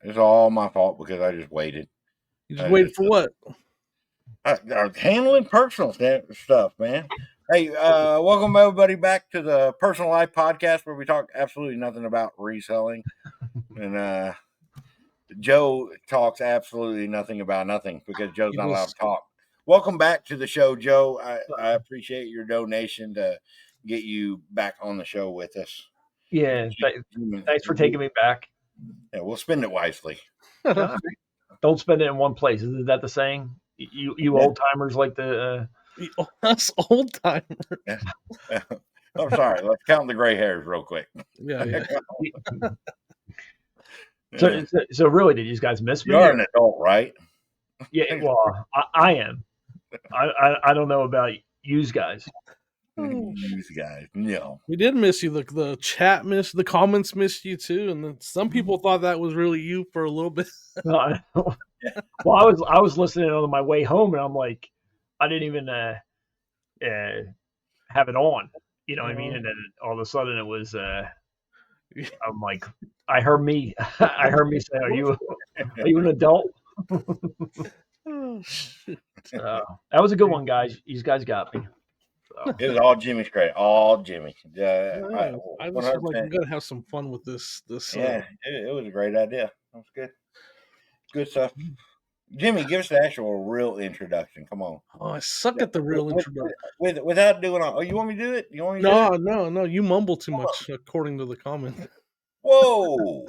It's all my fault because I just waited. You just waited for what? Handling personal stuff, man. Hey, welcome everybody back to the Personal Life Podcast, where we talk absolutely nothing about reselling, and Joe talks absolutely nothing about nothing because Joe's not allowed to talk. Welcome back to the show, Joe. I appreciate your donation to get you back on the show with us. Yeah, thanks for taking me back. Yeah, we'll spend it wisely. Don't spend it in one place. Is that the saying? You old timers like to. Us old timers. Yeah. I'm sorry. Let's count the gray hairs real quick. Yeah. So really, did you guys miss me? You're an adult, right? Yeah, well, I am. I don't know about you guys. You guys, no. We did miss you. The chat missed, the comments missed you too, and then some people thought that was really you for a little bit. Well, I was listening on my way home, and I'm like, I didn't even have it on. You know what I mean? And then all of a sudden, it was. I'm like, I heard me say, "Are you an adult?" Oh, shit. That was a good one, guys. You guys got me. So. It was all Jimmy's credit. All Jimmy. I just was like, I'm gonna have some fun with this. Yeah, it was a great idea. That was good. Good stuff. Jimmy, give us the actual real introduction. Come on. Oh, I suck at the real introduction. Without doing all. Oh, you want me to do it? No. You mumble too much, according to the comment. Whoa.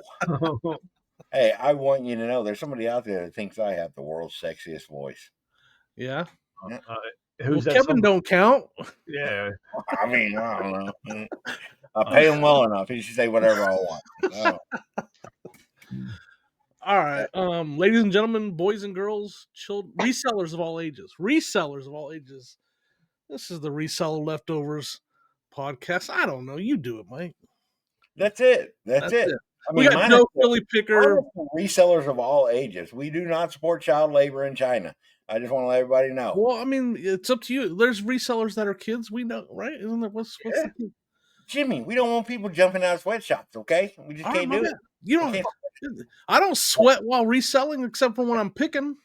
Hey, I want you to know there's somebody out there that thinks I have the world's sexiest voice. Yeah. Who's that? Kevin don't count. Yeah. I mean, I don't know. I pay him well enough. He should say whatever I want. All right. Ladies and gentlemen, boys and girls, resellers of all ages. This is the Reseller Leftovers podcast. I don't know. You do it, Mike. That's it. That's it. I mean, we got no Philly picker. Resellers of all ages. We do not support child labor in China. I just want to let everybody know. Well, I mean, it's up to you. There's resellers that are kids. We know, right? Isn't there? What's the kid? Jimmy, we don't want people jumping out of sweatshops, okay? We just can't do it. You don't. I don't sweat while reselling, except for when I'm picking.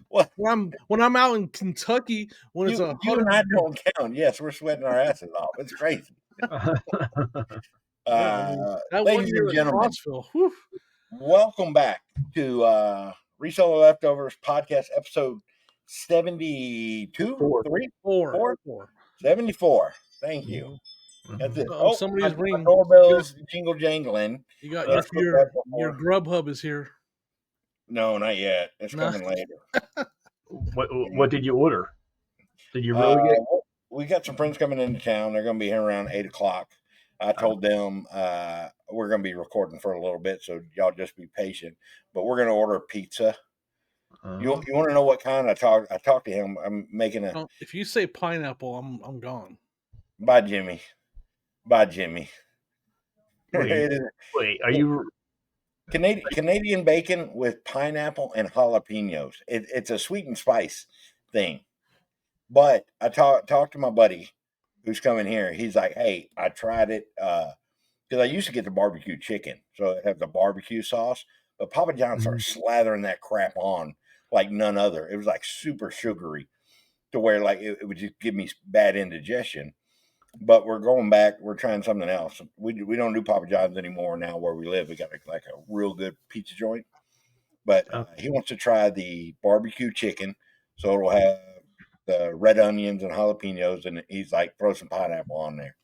What? When I'm out in Kentucky, when it's a you and I don't count. Yes, we're sweating our asses off. It's crazy. Ladies and gentlemen, welcome back to Reseller Leftovers podcast episode 72? 4. 74. Thank you. That's it. Somebody's ringing. Doorbell's jingle jangling. You got your Grubhub is here. No, not yet. It's coming later. What did you order? Did you really get? We got some friends coming into town. They're going to be here around 8:00. I told them we're going to be recording for a little bit, so y'all just be patient. But we're going to order pizza. You want to know what kind? I talked to him. I'm making a. If you say pineapple, I'm gone. Bye, Jimmy. Wait, are you Canadian bacon with pineapple and jalapenos? It's a sweet and spice thing. But I talked to my buddy who's coming here. He's like, hey, I tried it because I used to get the barbecue chicken, so it has the barbecue sauce. But Papa John started slathering that crap on like none other. It was like super sugary to where like it would just give me bad indigestion. But we're going back. We're trying something else. We don't do Papa John's anymore now where we live. We got like a real good pizza joint. But he wants to try the barbecue chicken, so it'll have the red onions and jalapenos, and he's like, throw some pineapple on there.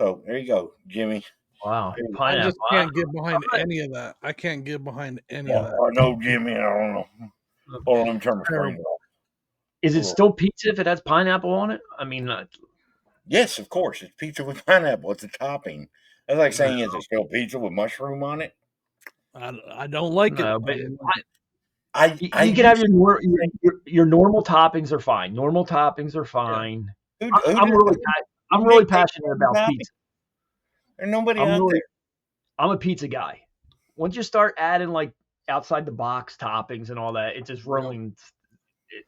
So there you go, Jimmy. Wow. I just can't get behind any of that. I can't get behind any of that. I know, Jimmy. I don't know. Hold on, let me turn my screen off. Is it still pizza if it has pineapple on it? I mean, yes, of course. It's pizza with pineapple. It's a topping. That's like saying, is it still pizza with mushroom on it? I don't like it. But you can have your normal toppings are fine. Normal toppings are fine. Yeah. I'm really passionate about pizza. There's nobody out there. I'm a pizza guy. Once you start adding like outside the box toppings and all that, it just ruins.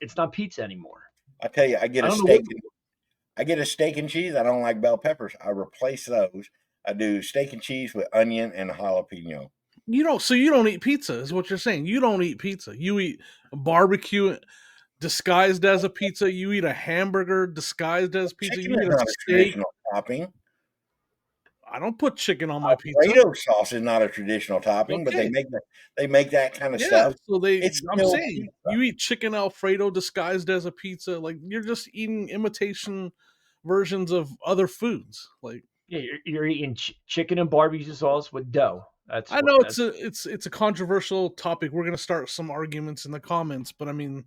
It's not pizza anymore. I tell you, I get a steak and cheese. I don't like bell peppers. I replace those. I do steak and cheese with onion and jalapeno. You don't. So you don't eat pizza, is what you're saying. You don't eat pizza. You eat barbecue disguised as a pizza. You eat a hamburger disguised as pizza. Chicken You is eat a not a steak. traditional topping. I don't put chicken on my pizza. Alfredo sauce is not a traditional topping, but Okay. they make that kind of Yeah. stuff. So It's I'm still saying pizza. you eat chicken Alfredo disguised as a pizza. Like you're just eating imitation versions of other foods. Like Yeah, you're eating chicken and barbecue sauce with dough. That's I what. know That's it's a controversial topic. We're gonna start some arguments in the comments, but I mean,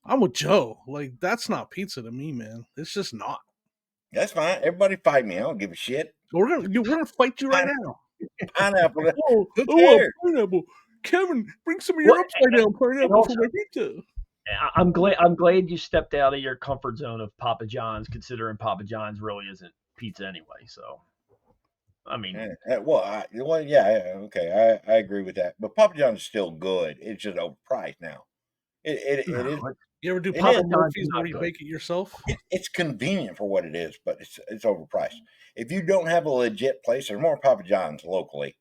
I'm with Joe. Like that's not pizza to me, man. It's just not. That's fine. Everybody fight me. I don't give a shit. We're gonna fight you right now. Pineapple. Oh, Who oh, cares? pineapple. Kevin, bring some of Well, your upside down pineapple also- for my pizza. I'm glad you stepped out of your comfort zone of Papa John's, considering Papa John's really isn't pizza anyway. So, I mean, Yeah, okay, I agree with that. But Papa John's is still good. It's just overpriced now. It is. You ever do It Papa is. Murphy's not where you good. bake it yourself? It's convenient for what it is, but it's overpriced. If you don't have a legit place, there's more Papa John's locally.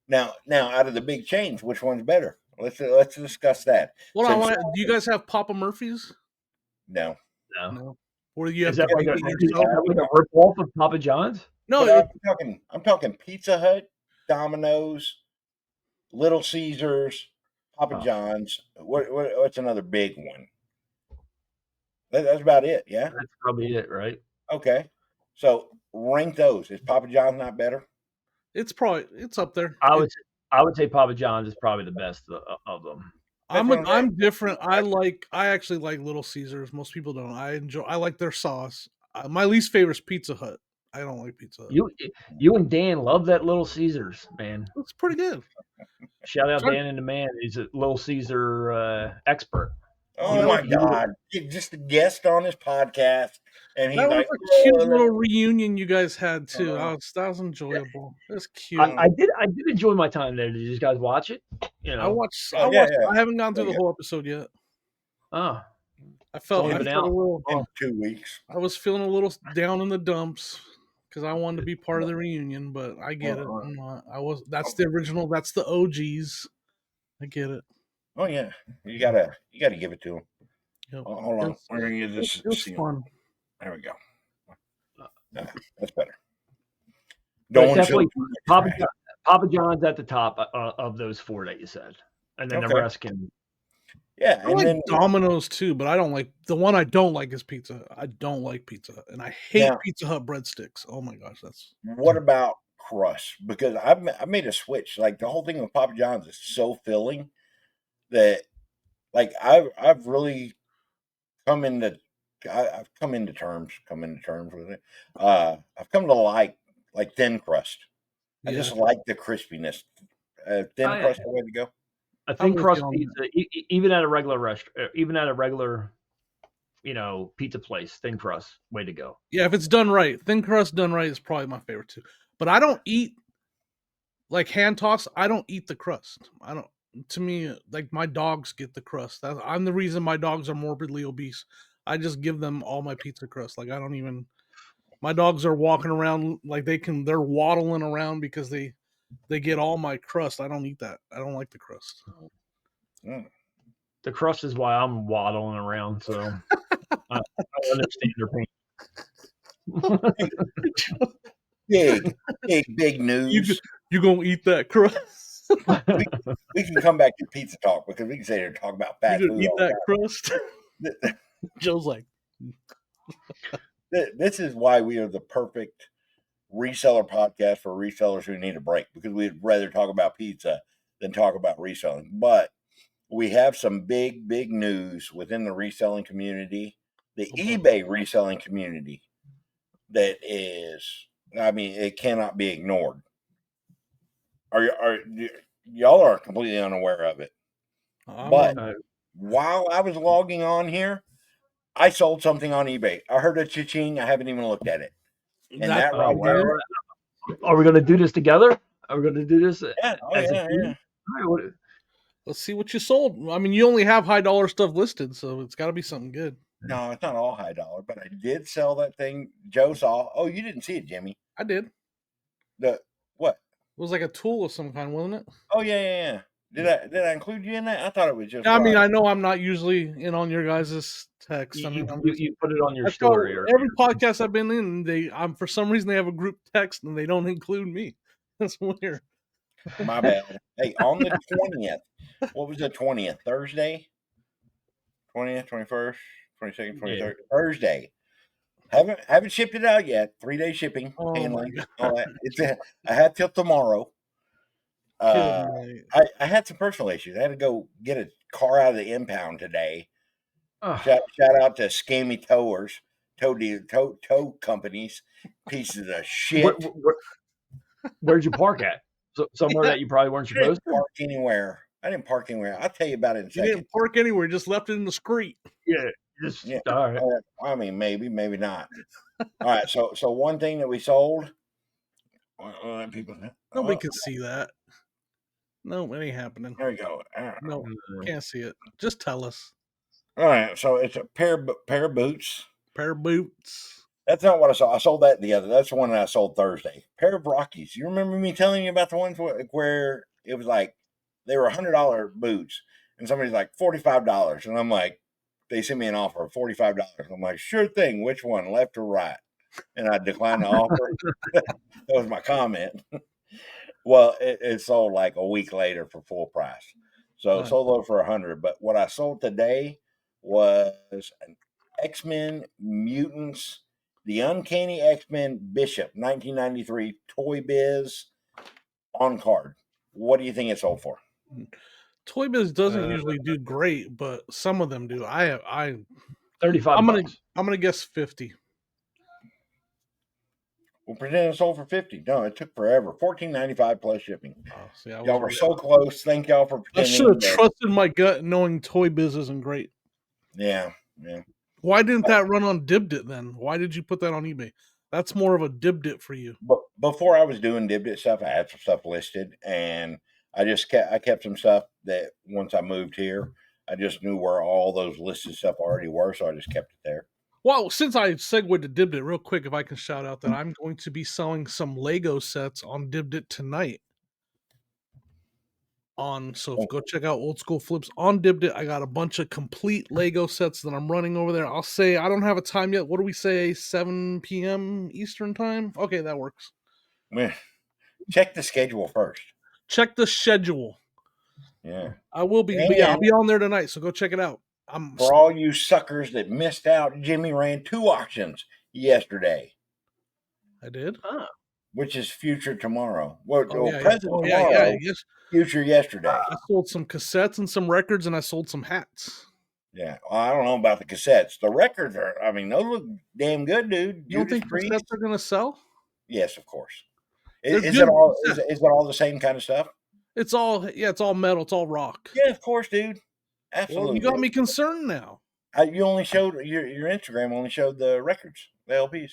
Now, out of the big chains, which one's better? Let's discuss that. Hold on, Since do you guys have Papa Murphy's? no, No. No. Or do you have Is to that bake like it a yourself? rip off of Papa John's? No, but I'm talking Pizza Hut, Domino's, Little Caesars, Papa Oh. John's. What's another big one? That's about it. Yeah. That's probably it, right? Okay. So rank those. Is Papa John's not better? it's up there. I would say Papa John's is probably the best of them. That's what I'm saying. I'm different. I actually like Little Caesars. Most people don't. I like their sauce. My least favorite is Pizza Hut. I don't like Pizza Hut. You and Dan love that Little Caesars, man. It's pretty good. Shout out Sure. Dan and the man. He's a Little Caesar expert. Oh my God! Just a guest on his podcast, and he's That was like, a cute little reunion you guys had too. That was enjoyable. It was cute. I did enjoy my time there. Did you guys watch it? You know, I watched. yeah. I haven't gone through the whole episode yet. oh, I felt only been a out. little. in 2 weeks. I was feeling a little down in the dumps because I wanted to be part of the reunion, but I get it. I'm not. I was. That's the original. That's the OGs. I get it. Oh yeah, you gotta give it to him. Yep. Hold on, we're gonna get this. It was fun. There we go. That's better. But Don't definitely show Papa John's at the top of those four that you said, and then the Okay. rest can. Yeah, I and like then Domino's too, but I don't like the one I don't like is Pizza Hut. I don't like Pizza Hut, and I hate Now- Pizza Hut breadsticks. Oh my gosh, that's what about crust? Because I made a switch. Like the whole thing with Papa John's is so filling that, like I've really I've come into terms with it. I've come to like thin crust. I yeah. just like the crispiness. Thin Oh, yeah. crust, the way to go. I I'm think with crust you on pizza, even at a regular restaurant, even at a regular, pizza place, thin crust, way to go. Yeah, if it's done right, thin crust done right is probably my favorite too. But I don't eat like hand toss. I don't eat the crust. I don't. To me, like my dogs get the crust. I'm the reason my dogs are morbidly obese. I just give them all my pizza crust. Like I don't even. My dogs are walking around like they're waddling around because they get all my crust. I don't eat that. I don't like the crust. Mm. The crust is why I'm waddling around, so I understand your pain. Big news. You gonna eat that crust? We can come back to pizza talk because we can sit here and talk about fast You food. gonna eat all that the crust? time. Joe's like, This is why we are the perfect reseller podcast for resellers who need a break, because we'd rather talk about pizza than talk about reselling. But we have some big news within the reselling community, the eBay reselling community, that is, I mean, it cannot be ignored. Y'all are completely unaware of it. But while I was logging on here, I sold something on eBay. I heard a cha-ching. I haven't even looked at it. And that right there. Are we going to do this together? Are we going to do this? Yeah. Oh, yeah. let's see what you sold. I mean, you only have high dollar stuff listed, so it's got to be something good. No, it's not all high dollar, but I did sell that thing Joe saw. Oh, you didn't see it, Jimmy. I did. The what? was like a tool of some kind, wasn't it? Oh yeah. Did I include you in that? I thought it was just. I mean, Rod. I know I'm not usually in on your guys' text. I mean, You put it on your that's how story. Or every podcast I've been in, I'm for some reason they have a group text and they don't include me. That's weird. My bad. Hey, on the 20th, what was the 20th? Thursday? 20th, 21st, 22nd, 23rd. Thursday. Haven't shipped it out yet. 3-day shipping, Oh my handling, god, all that. I had till tomorrow. kill Uh, me. I had some personal issues. I had to go get a car out of the impound today. Oh, Shout out to scammy towers, tow companies, pieces of shit. where'd you park at? Somewhere that you probably weren't I didn't supposed to. park anywhere. I'll tell you about it in a You second. didn't park anywhere, just left it in the street. Yeah, just Yeah. all right. I mean, maybe not. All right. So one thing that we sold. People. Nobody can see that. No, it ain't happening. There we go. No, can't see it. Just tell us. All right. So it's a pair of boots. Pair of boots. That's not what I sold. I sold that the other. That's the one that I sold Thursday. Pair of Rockies. You remember me telling you about the ones where it was like they were $100 boots, and somebody's like $45, and I'm like, they sent me an offer of $45. I'm like, sure thing. Which one, left or right? And I declined the offer. That was my comment. Well, it sold like a week later for full price. So Nice. sold over for 100. But what I sold today was an X-Men Mutants, the Uncanny X-Men Bishop, 1993 Toy Biz on card. What do you think it sold for? Toy Biz doesn't usually do great, but some of them do. I'm $35. gonna guess 50. Well, pretend it sold for 50. No, it took forever. $14.95 plus shipping. Oh, see, Y'all were so close. Thank y'all for I should pretending. have trusted my gut, knowing Toy Biz isn't great. Yeah. Why didn't that run on Dibdit then? Why did you put that on eBay? That's more of a Dibdit for you. But before I was doing Dibdit stuff, I had some stuff listed, and I kept some stuff that once I moved here, I just knew where all those listed stuff already were, so I just kept it there. Well, since I segued to Dibdit, real quick, if I can shout out that I'm going to be selling some Lego sets on Dibdit tonight. So go check out Old School Flips on Dibdit. I got a bunch of complete Lego sets that I'm running over there. I'll say I don't have a time yet. What do we say? 7 p.m. Eastern time? Okay, that works. Check the schedule first. Check the schedule. Yeah, I will be. But yeah, I'll be on there tonight, so go check it out. For all you suckers that missed out, Jimmy ran 2 auctions yesterday. I did. Which is future tomorrow. Present tomorrow. Yes. Future yesterday. I sold some cassettes and some records, and I sold some hats. Yeah, well, I don't know about the cassettes. The records are. I mean, those look damn good, dude. You don't think cassettes are going to sell? Yes, of course. Is it all the same kind of stuff? It's all metal. It's all rock. Yeah, of course, dude. Absolutely. Well, you got me concerned now. You only showed your Instagram only showed the records, the LPs.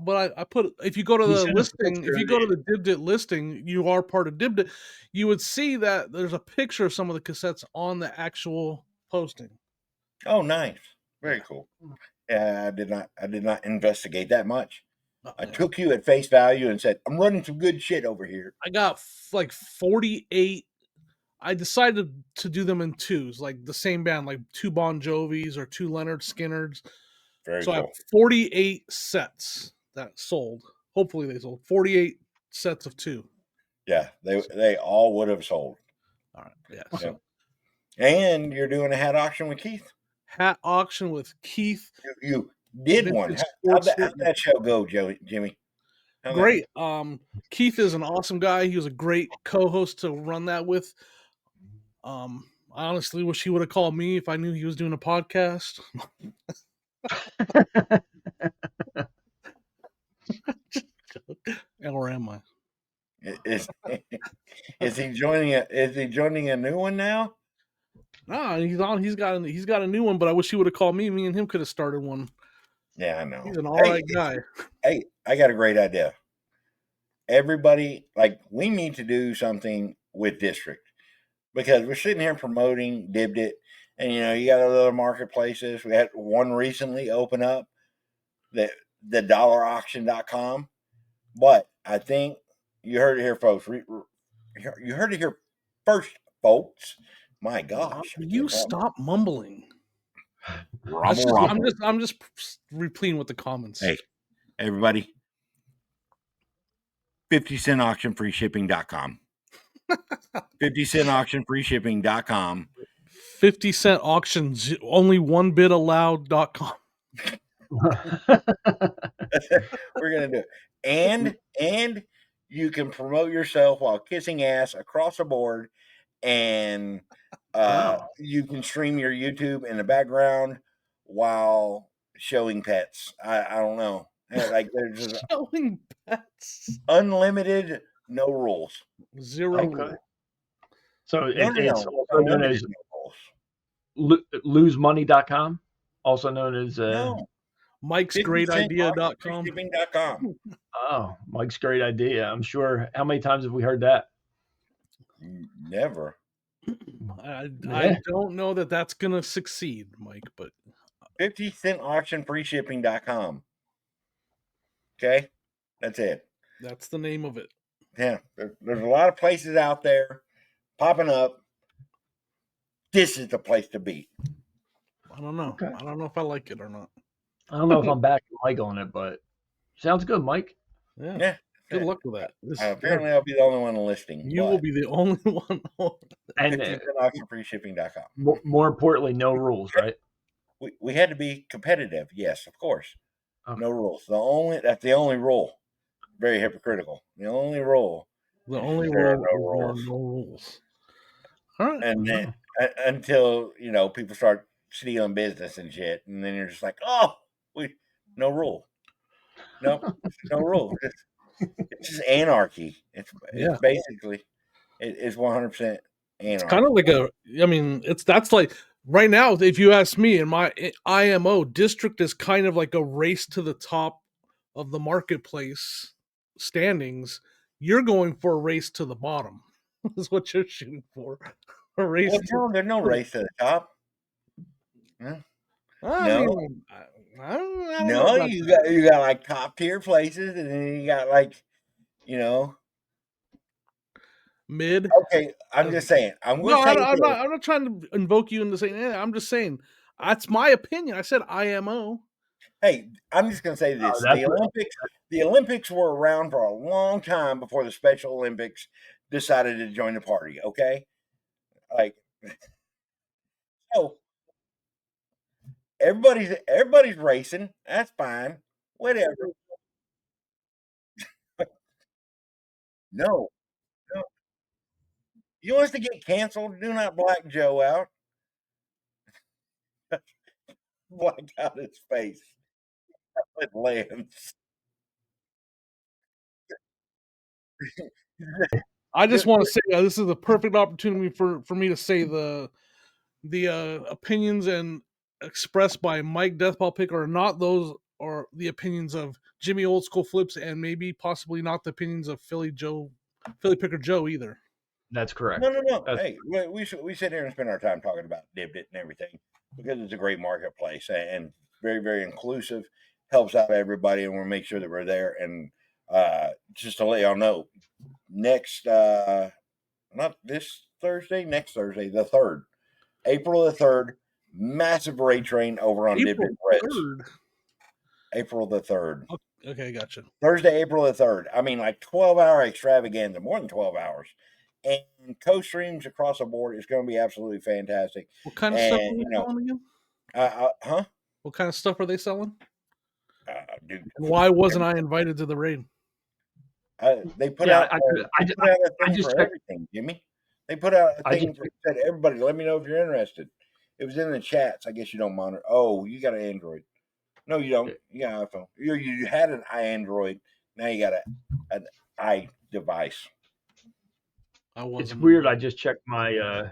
But I put, if you go to the listing, if you go to the Dibdit listing, you are part of Dibdit. You would see that there's a picture of some of the cassettes on the actual posting. Oh, nice, very cool. Yeah, I did not investigate that much. I took you at face value and said, I'm running some good shit over here. I got like 48. I decided to do them in twos, like the same band, like 2 Bon Jovis or 2 Leonard Skinners. Very so cool. I have 48 sets that sold. Hopefully they sold 48 sets of 2. Yeah, they all would have sold. All right. Yeah. So. And you're doing a hat auction with Keith. Hat auction with Keith. You did one. How'd that show go, Jimmy? Great. Keith is an awesome guy. He was a great co-host to run that with. I honestly wish he would have called me if I knew he was doing a podcast. Or am I? Is he joining a new one now? No, he's got a new one, but I wish he would have called me. Me and him could have started one. Yeah, I know. He's an all right guy. Hey, I got a great idea. Everybody, we need to do something with District because we're sitting here promoting Dibdit, and you got other marketplaces. We had one recently open up, the dollarauction.com. But I think You heard it here, folks. You heard it here first, folks. My gosh. I You can't talk. stop mumbling. Rumble. I'm just replaying with the comments. Hey, everybody. 50-cent auction free shipping.com. 50-cent auction free shipping.com. 50-cent auctions, only one bid allowed.com. We're gonna do it. And you can promote yourself while kissing ass across the board, and Wow. you can stream your YouTube in the background while showing pets. I don't know. Like there's just Showing pets. unlimited, no rules. Zero Okay. rule. So it's also known Unlimited, as no rules. losemoney.com, also known as No. Mike'sGreatIdea.com. Shipping.com. Oh, Mike's great idea. I'm sure. How many times have we heard that? Never. I don't know that that's gonna succeed, Mike, but 50-cent auction free shipping.com. Okay, that's it. that's the name of it. Yeah, there's a lot of places out there popping up. This is the place to be. I don't know. Okay. I don't know if I like it or not. I don't know if I'm backing Mike on it, but sounds good, Mike. Yeah. Yeah. Good luck with that. Apparently, I'll be the only one listing. You will be the only one. And 50-cent auction free shipping.com. more importantly, no rules, right? We had to be competitive. Yes, of course. Okay. No rules. That's the only rule. Very hypocritical. The only rule. The only There are rule no is rules. there are no rules. All right. And then until people start stealing business and shit, and then you're just like, no rule. No rule. It's just anarchy. It's basically it's 100% anarchy. It's kind of like that's like right now, if you ask me, in my IMO district is kind of like a race to the top of the marketplace standings. You're going for a race to the bottom. Is what you're shooting for. A race. Well, there's no race to the top. No. I don't No, know you got like top tier places, and then you got like, mid. Okay, I'm just saying. I'm not trying to invoke you into saying. I'm just saying that's my opinion. I said IMO. Hey, I'm just gonna say this: the Olympics were around for a long time before the Special Olympics decided to join the party. Okay, like so. Everybody's racing. That's fine. Whatever. No. You want us to get canceled? Do not black Joe out. Black out his face. It lands. I just want to say this is a perfect opportunity for me to say the opinions and expressed by Mike Deathball Pick are not those or the opinions of Jimmy Old School Flips, and maybe possibly not the opinions of Philly Picker Joe either. That's correct. No. Hey, we sit here and spend our time talking about Dibdit and everything because it's a great marketplace and very, very inclusive, helps out everybody, and we'll make sure that we're there. And just to let y'all know, next, not this Thursday, next Thursday, the 3rd, April the 3rd, massive raid train over on Dibdit Reds. April the 3rd. Okay, gotcha. Thursday, April the 3rd. I mean, like 12-hour extravaganza, more than 12 hours. And co-streams across the board is going to be absolutely fantastic. What kind of stuff are they selling again? What kind of stuff are they selling? Dude, and why wasn't I invited to the raid? They put out a thing for checked. everything, Jimmy. They put out a thing that said, everybody, let me know if you're interested. It was in the chats. I guess you don't monitor. Oh, you got an Android. No, you don't. You got an iPhone. You had an Android. Now you got an iDevice. It's weird. I just checked my.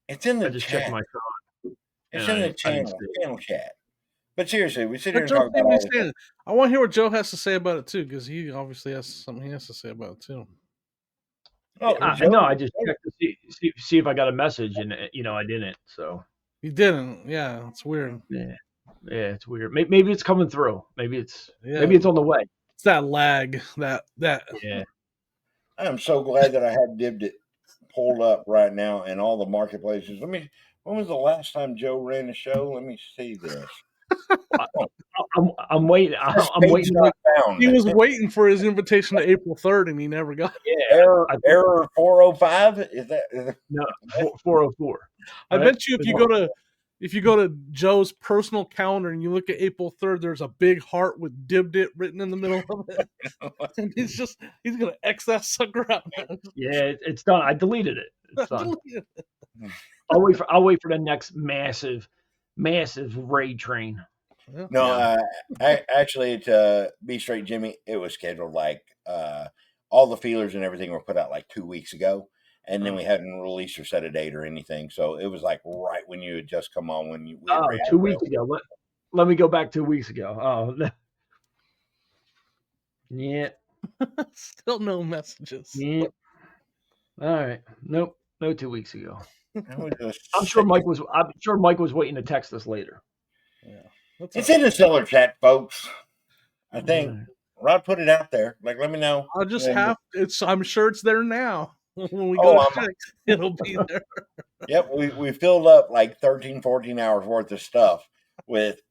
It's in the I just chat. checked my phone. It's in the channel chat. But seriously, we sit here and talk about all this. I want to hear what Joe has to say about it too, because he obviously has something he has to say about it too. Oh, no, I just checked to see if I got a message, and I didn't. So you didn't? Yeah, it's weird. Yeah, it's weird. Maybe it's coming through. Maybe it's on the way. It's that lag. That yeah. I'm so glad that I have Dibbed It pulled up right now in all the marketplaces. When was the last time Joe ran a show? Let me see this. I'm waiting. This I'm page waiting. not He found. was waiting for his invitation to April 3rd, and he never got it. Yeah, Error 405. Is that? no 404. I Right? bet you if you go to Joe's personal calendar and you look at April 3rd, there's a big heart with "Dibbed It" written in the middle of it, and he's gonna X that sucker out. Yeah, it's done. I deleted it. It's done. I'll wait for the next massive raid train. Yeah. No, actually, to be straight, Jimmy, it was scheduled like all the feelers and everything were put out like 2 weeks ago, and then we hadn't released or set a date or anything. So it was like right when you had just come on when we had ran 2 weeks ago. Let me go back 2 weeks ago. Oh, yeah. Still no messages. Yeah. All right. Nope. No 2 weeks ago. Just I'm sure Mike was waiting to text us later. Yeah, it's in the seller chat, folks. I think Rod put it out there. Like, let me know. I'll just have it's. I'm sure it's there now. When we Oh, go to check, it'll be there. Yep, we filled up like 13, 14 hours worth of stuff with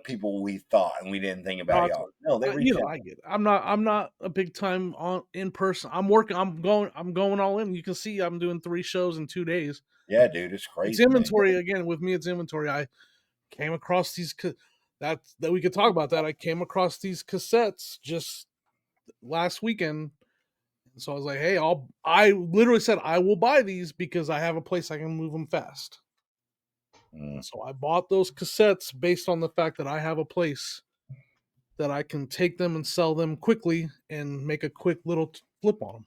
people we thought and we didn't think about y'all. No, they reached out. I get it. I'm not a big time on in person. I'm working. I'm going all in. You can see I'm doing 3 shows in 2 days. Yeah, dude, it's crazy. It's inventory again. With me, it's inventory. I came across these that we could talk about that. I came across these cassettes just last weekend. So I was like, hey, I literally said I will buy these because I have a place I can move them fast. So I bought those cassettes based on the fact that I have a place that I can take them and sell them quickly and make a quick little flip on them.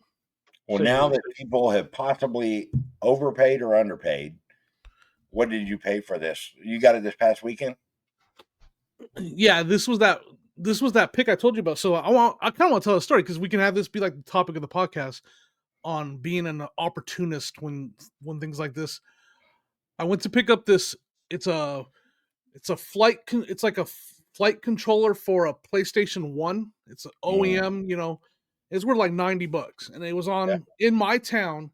Well, now that people have possibly overpaid or underpaid, what did you pay for this? You got it this past weekend? Yeah, this was that pick I told you about. So I kind of want to tell a story because we can have this be like the topic of the podcast on being an opportunist when things like this. I went to pick up this. It's a flight. It's like a flight controller for a PlayStation 1. It's an OEM. It's worth like $90, and it was on in my town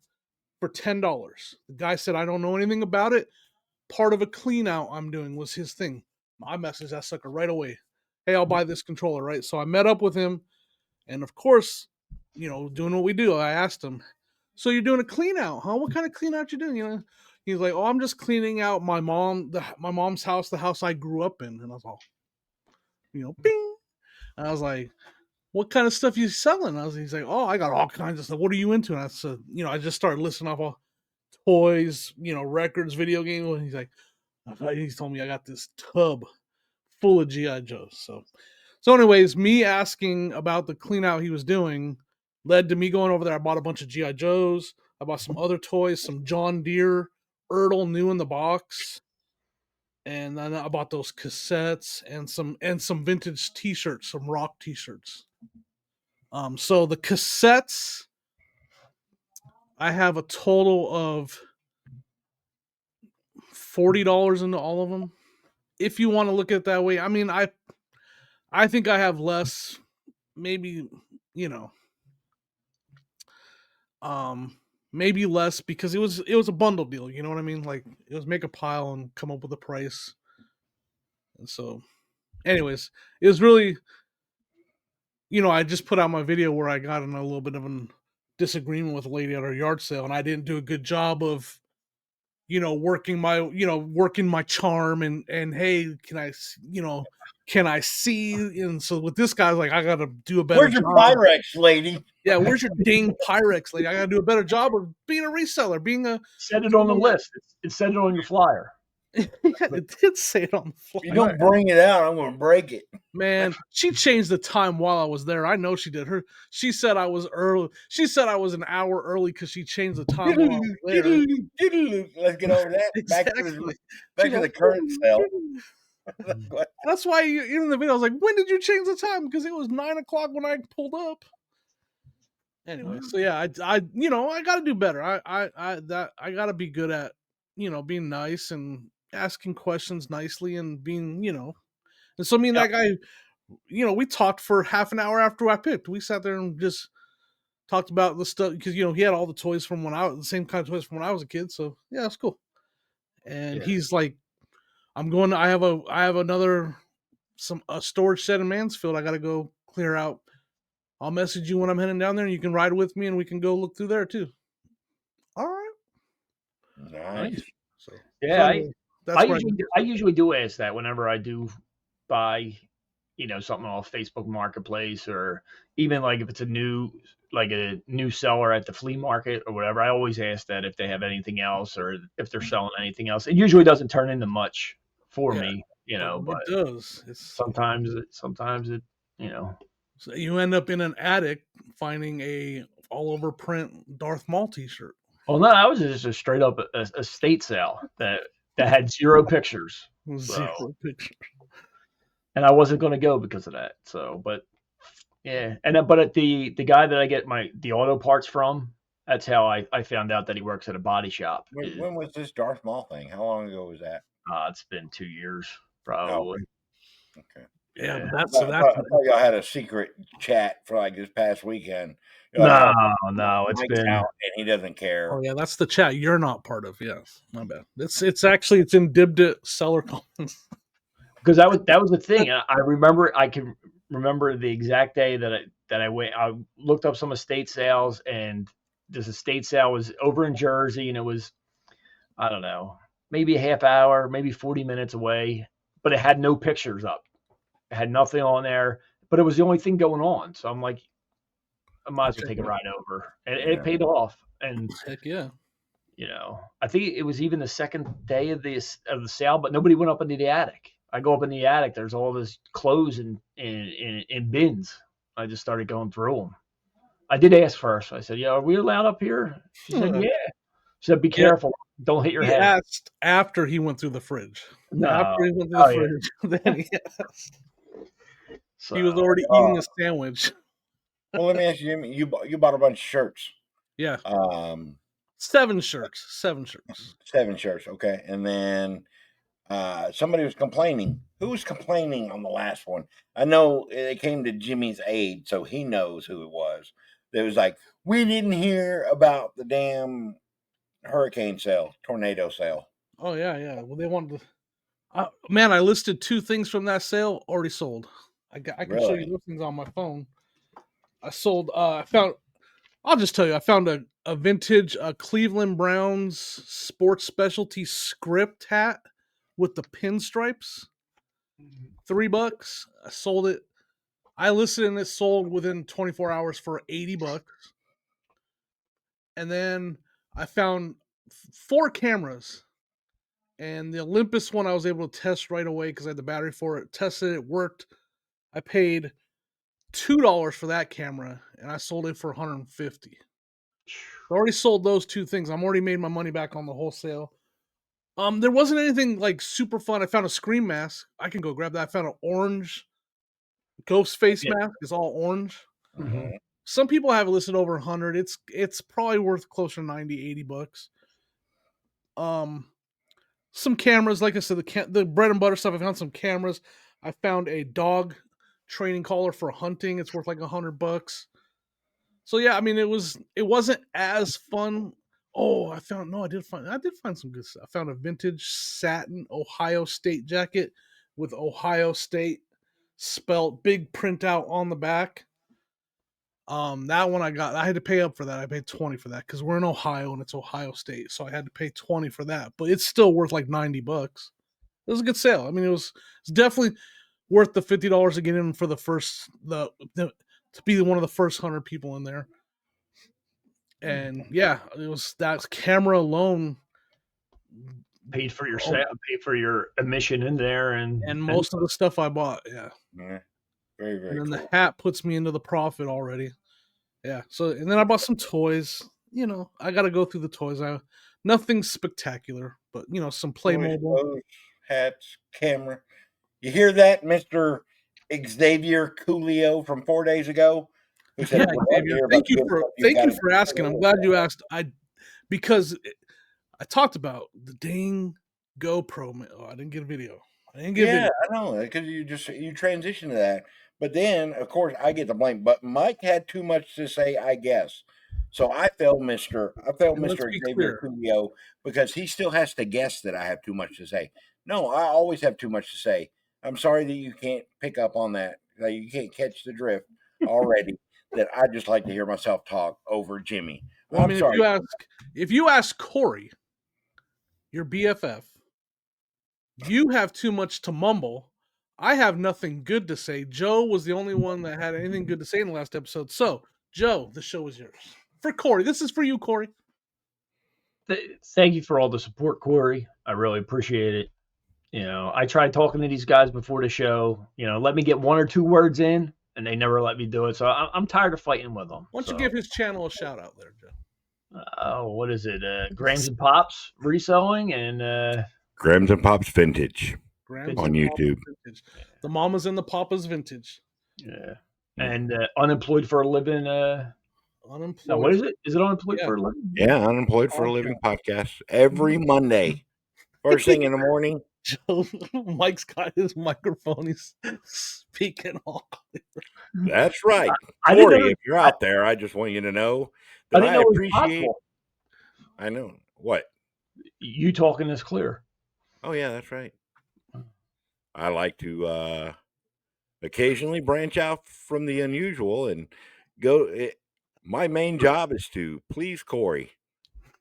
for $10. The guy said, I don't know anything about it. Part of a clean out I'm doing was his thing. I messaged that sucker right away. Hey, I'll buy this controller, right? So I met up with him, and of course, doing what we do, I asked him, so you're doing a clean out, huh? What kind of clean out you doing? He's like, oh, I'm just cleaning out my mom's house, the house I grew up in. And I was all, bing. And I was like, what kind of stuff you selling? He's like, oh, I got all kinds of stuff. What are you into? And I said, I just started listing off all toys, records, video games. And he's like, he told me I got this tub full of G.I. Joes. So anyways, me asking about the clean out he was doing led to me going over there. I bought a bunch of G.I. Joes. I bought some other toys, some John Deere Ertl new in the box. And then I bought those cassettes and some vintage t-shirts, some rock t-shirts. So the cassettes, I have a total of $40 into all of them. If you want to look at it that way, I mean, I think I have less, maybe, maybe less because it was a bundle deal. You know what I mean? Like it was make a pile and come up with a price. And so, anyways, it was really, I just put out my video where I got in a little bit of a disagreement with a lady at our yard sale, and I didn't do a good job of, working my charm and hey, can I see? And so with this guy's like, I got to do a better Where's your job. Pyrex, lady? Yeah, where's your dang Pyrex, lady? I got to do a better job of being a reseller, being a... Set it on the list. It said it on your flyer. It did say it on the flyer. If you don't bring it out, I'm going to break it. Man, she changed the time while I was there. I know she did. She said I was early. She said I was an hour early because she changed the time while I was there. Let's get over that. Exactly. Back to the current sale. That's why in the video I was like, when did you change the time? Because it was 9:00 when I pulled up. Anyway, so yeah, I got to do better. I got to be good at being nice and asking questions nicely and being and so me and that guy, we talked for half an hour after I picked. We sat there and just Talked about the stuff because he had all the toys from the same kind of toys from when I was a kid. So yeah, it's cool. And Yeah. he's like, I have another a storage shed in Mansfield. I got to go clear out. I'll message you when I'm heading down there, and you can ride with me, and we can go look through there too. All right. Nice. So Yeah, that's I usually do ask that whenever I do buy, something off Facebook Marketplace, or even like if it's a new seller at the flea market or whatever. I always ask that if they have anything else or if they're selling anything else. It usually doesn't turn into much for me, but it does. sometimes it, So you end up in an attic finding a all over print Darth Maul T-shirt. Well, no, that was just a straight up estate sale that had zero pictures. Zero pictures. And I wasn't going to go because of that. So, but yeah, but at the guy that I get the auto parts from, that's how I found out that he works at a body shop. When was this Darth Maul thing? How long ago was that? It's been 2 years, probably. Oh, okay. Yeah, I thought y'all had a secret chat for like this past weekend. No, it's been out and he doesn't care. Oh yeah, that's the chat you're not part of. Yes, my bad. It's in Dibdit seller comments. Because that was the thing. I can remember the exact day that I went. I looked up some estate sales, and this estate sale was over in Jersey, and it was, I don't know, maybe a half hour, maybe 40 minutes away, but it had no pictures up. It had nothing on there, but it was the only thing going on. So I'm like, I might as well take a ride over, and it paid off. And heck yeah. I think it was even the second day of the sale, but nobody went up into the attic. I go up in the attic. There's all this clothes in bins. I just started going through them. I did ask first. I said, "Yeah, are we allowed up here?" She said, "Yeah." She said, "Be careful. Don't hit your head." He asked after he went through the fridge. No. After he went through the fridge, then he asked. So, he was already eating a sandwich. Well, let me ask you, you bought a bunch of shirts. Yeah. 7 shirts. 7 shirts. Okay. And then somebody was complaining. Who was complaining on the last one? I know it came to Jimmy's aid, so he knows who it was. It was like, we didn't hear about the damn tornado sale. Oh yeah. Well, they wanted to. Man, I listed 2 things from that sale already sold. I can show you listings on my phone. I sold. I'll just tell you. I found a vintage Cleveland Browns sports specialty script hat with the pinstripes. $3. I sold it. I listed and it sold within 24 hours for $80. And then I found 4 cameras. And the Olympus one I was able to test right away because I had the battery for it. Tested it, worked. I paid $2 for that camera, and I sold it for $150. I already sold those 2 things. I'm already made my money back on the wholesale. There wasn't anything like super fun. I found a Scream mask. I can go grab that. I found an orange ghost face mask. It's all orange. Mm-hmm. Some people have it listed over 100. It's probably worth closer to $90, $80. Some cameras, like I said, the bread and butter stuff. I found some cameras. I found a dog training collar for hunting. It's worth like $100. So yeah, I mean, it wasn't as fun. Oh, I did find some good stuff. I found a vintage satin Ohio State jacket with Ohio State spelt big printout on the back. That one I had to pay up for that. I paid $20 for that because we're in Ohio and it's Ohio State, so I had to pay $20 for that. But it's still worth like $90. It was a good sale. I mean, it's definitely worth the $50 to get in for the first to be one of the first 100 people in there. And yeah, it was that camera alone paid for your paid for your admission in there, and most of the stuff I bought. Yeah. Very, very. And then cool. the hat puts me into the profit already. Yeah. So and then I bought some toys. I got to go through the toys. Nothing spectacular, but some Playmobil hats, camera. You hear that, Mr. Xavier Coolio from 4 days ago? Who said, Xavier, thank you for asking. I'm glad you asked. Because I talked about the dang GoPro. Oh, I didn't get a video. I know because you transitioned to that. But then, of course, I get the blame. But Mike had too much to say, I guess. So I failed Mr. And let's be Xavier clear. Coolio because he still has to guess that I have too much to say. No, I always have too much to say. I'm sorry that you can't pick up on that. That you can't catch the drift already. That I just like to hear myself talk over Jimmy. Well, I I'm mean, sorry. if you ask Corey, your BFF, you have too much to mumble. I have nothing good to say. Joe was the only one that had anything good to say in the last episode. So, Joe, the show is yours. For Corey, this is for you, Corey. Thank you for all the support, Corey. I really appreciate it. You know, I tried talking to these guys before the show. You know, let me get 1 or 2 words in, and they never let me do it. So I'm tired of fighting with them. Why don't you give his channel a shout out there, Joe? What is it? Grams and Pops reselling and Grams and Pops Vintage Grams on and YouTube. Papas Vintage. The Mamas and the Papas Vintage. yeah, and unemployed for a living. Unemployed. No, what is it? Is it unemployed for a living? Yeah, Unemployed for a Living podcast every Monday. First thing in the morning. Joe, Mike's got his microphone. He's speaking all clear. That's right. I didn't Corey, know- if you're out there, I just want you to know I that didn't I know it was appreciate. possible. I know. What? You talking is clear. Oh, yeah, that's right. I like to occasionally branch out from the unusual and go. My main job is to please Corey.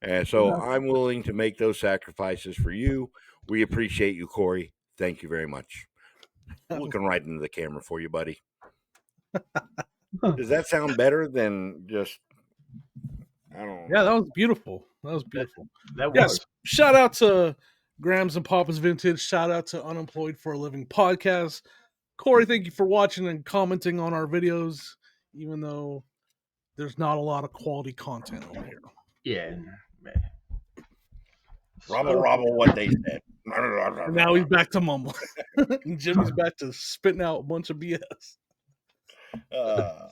And so I'm willing to make those sacrifices for you. We appreciate you, Corey. Thank you very much. Looking right into the camera for you, buddy. Does that sound better than just, I don't know. Yeah, that was beautiful. That was beautiful. That Yes. was. Shout out to Grams and Papas Vintage. Shout out to Unemployed for a Living podcast. Corey, thank you for watching and commenting on our videos, even though there's not a lot of quality content over here. Yeah. Robble, what they said. And now he's back to mumbling. And Jimmy's back to spitting out a bunch of BS. I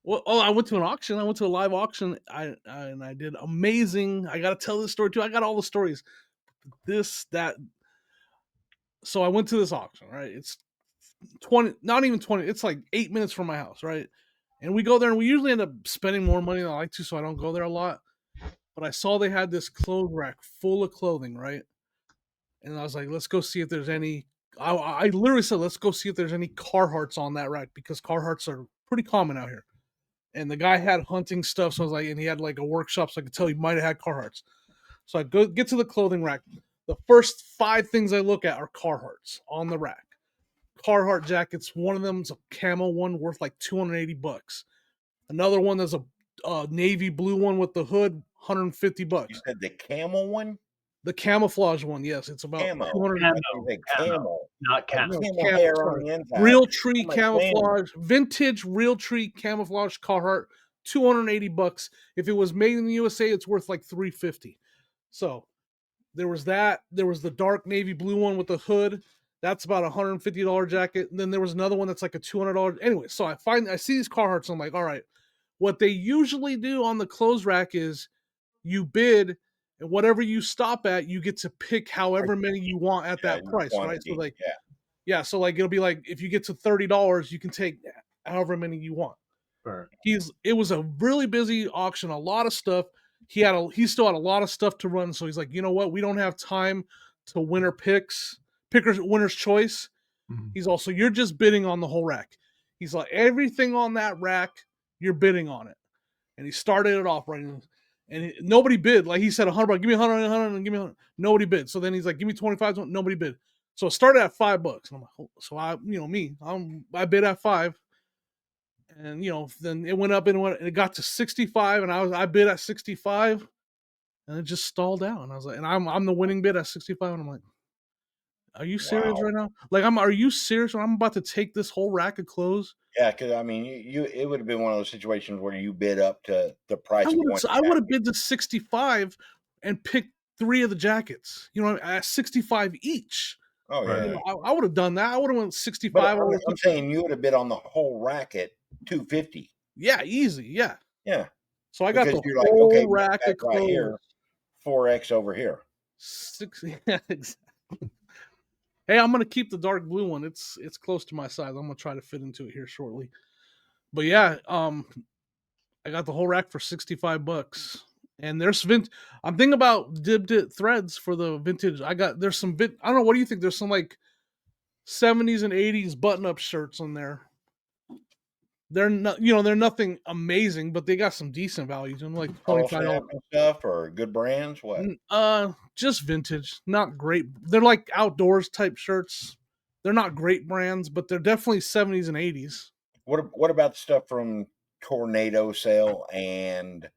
went to an auction. I went to a live auction. And I did amazing. I got to tell this story too. I got all the stories. So I went to this auction, right? It's 20, not even 20. It's like 8 minutes from my house, right? And we go there and we usually end up spending more money than I like to, so I don't go there a lot. But I saw they had this clothes rack full of clothing, right? And I was like, let's go see if there's any. I literally said, let's go see if there's any Carhartts on that rack because Carhartts are pretty common out here. And the guy had hunting stuff, so I was like, and he had like a workshop, so I could tell he might have had Carhartts. So I go get to the clothing rack. The first 5 things I look at are Carhartts on the rack. Carhartt jackets. One of them's a camo one worth like $280. Another one there's a navy blue one with the hood, $150. You said the camel one? The camouflage one, yes, it's about Camo. $200. Camel. Not Camel Camo, hair sorry. on the inside. Real tree I'm like, camouflage, vintage real tree camouflage Carhartt, $280. If it was made in the USA, it's worth like $350. So there was that. There was the dark navy blue one with the hood. That's about $150 jacket. And then there was another one that's like a $200. Anyway, so I see these Carhartts. I'm like, all right. What they usually do on the clothes rack is you bid, and whatever you stop at, you get to pick however many you want at that price, right? So like, so like it'll be like if you get to $30, you can take however many you want. Right. It was a really busy auction, a lot of stuff. He still had a lot of stuff to run, so he's like, you know what? We don't have time to winner's choice. Mm-hmm. He's also, you're just bidding on the whole rack. He's like, everything on that rack, you're bidding on it. And he started it off right. And nobody bid. Like he said, $100, give me 100, 100, and give me 100. Nobody bid. So then he's like, give me 25. Nobody bid. So it started at $5. And I'm like, oh, so I bid at 5. And then it went up and it got to 65, and I bid at 65, and it just stalled out. And I was like, and I'm the winning bid at 65, and I'm like, are you serious right now? Like, are you serious when I'm about to take this whole rack of clothes? Yeah, because I mean, it would have been one of those situations where you bid up to the price. I would have bid to 65 and picked 3 of the jackets. At 65 each. Oh yeah, I would have done that. I would have went 65. But I'm saying you would have bid on the whole rack at $250. Yeah, easy. Yeah. Yeah. So I got the whole rack of clothes. Right here, 4X over here. 6. Yeah, exactly. Hey, I'm gonna keep the dark blue one. It's close to my size. I'm gonna try to fit into it here shortly. But yeah, I got the whole rack for $65, and I'm thinking about dibbed it threads for the vintage. There's some I don't know. What do you think? There's some like 70s and 80s button up shirts on there. They're not, they're nothing amazing, but they got some decent values and like $25 stuff or good brands. What? Just vintage, not great. They're like outdoors type shirts. They're not great brands, but they're definitely 70s and 80s. What about the stuff from Tornado Sale and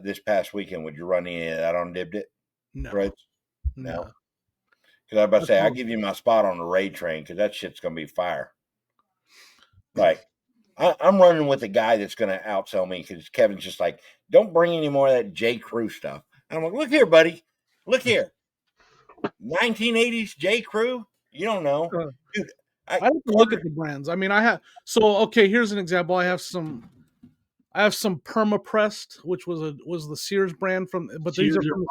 this past weekend? Would you run any of that on Dibbed It? No, Threads? no. Because I was about to say, I'll give you my spot on the raid train because that shit's gonna be fire. Like, I'm running with a guy that's gonna outsell me because Kevin's just like, don't bring any more of that J. Crew stuff. And I'm like, look here, buddy, look here, 1980s J. Crew. You don't know, dude. I have to look at the brands. I mean, okay. Here's an example. I have some perma-pressed, which was the Sears brand but these are from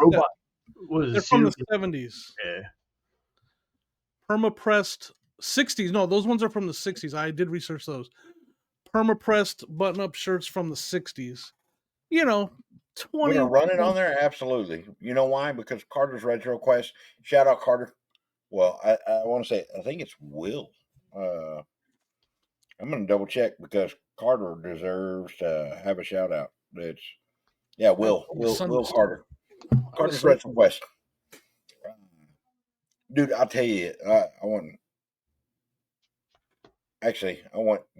they're from the 70s. Yeah. Perma-pressed 60s. No, those ones are from the 60s. I did research those. Perma-pressed button-up shirts from the 60s. 20. Would I run it on there? Absolutely. You know why? Because Carter's Retro Quest. Shout out Carter. Well, I want to say, I think it's Will. I'm going to double check because Carter deserves to have a shout out. Will Carter. Carter's Retro Quest. Dude, I'll tell you, I want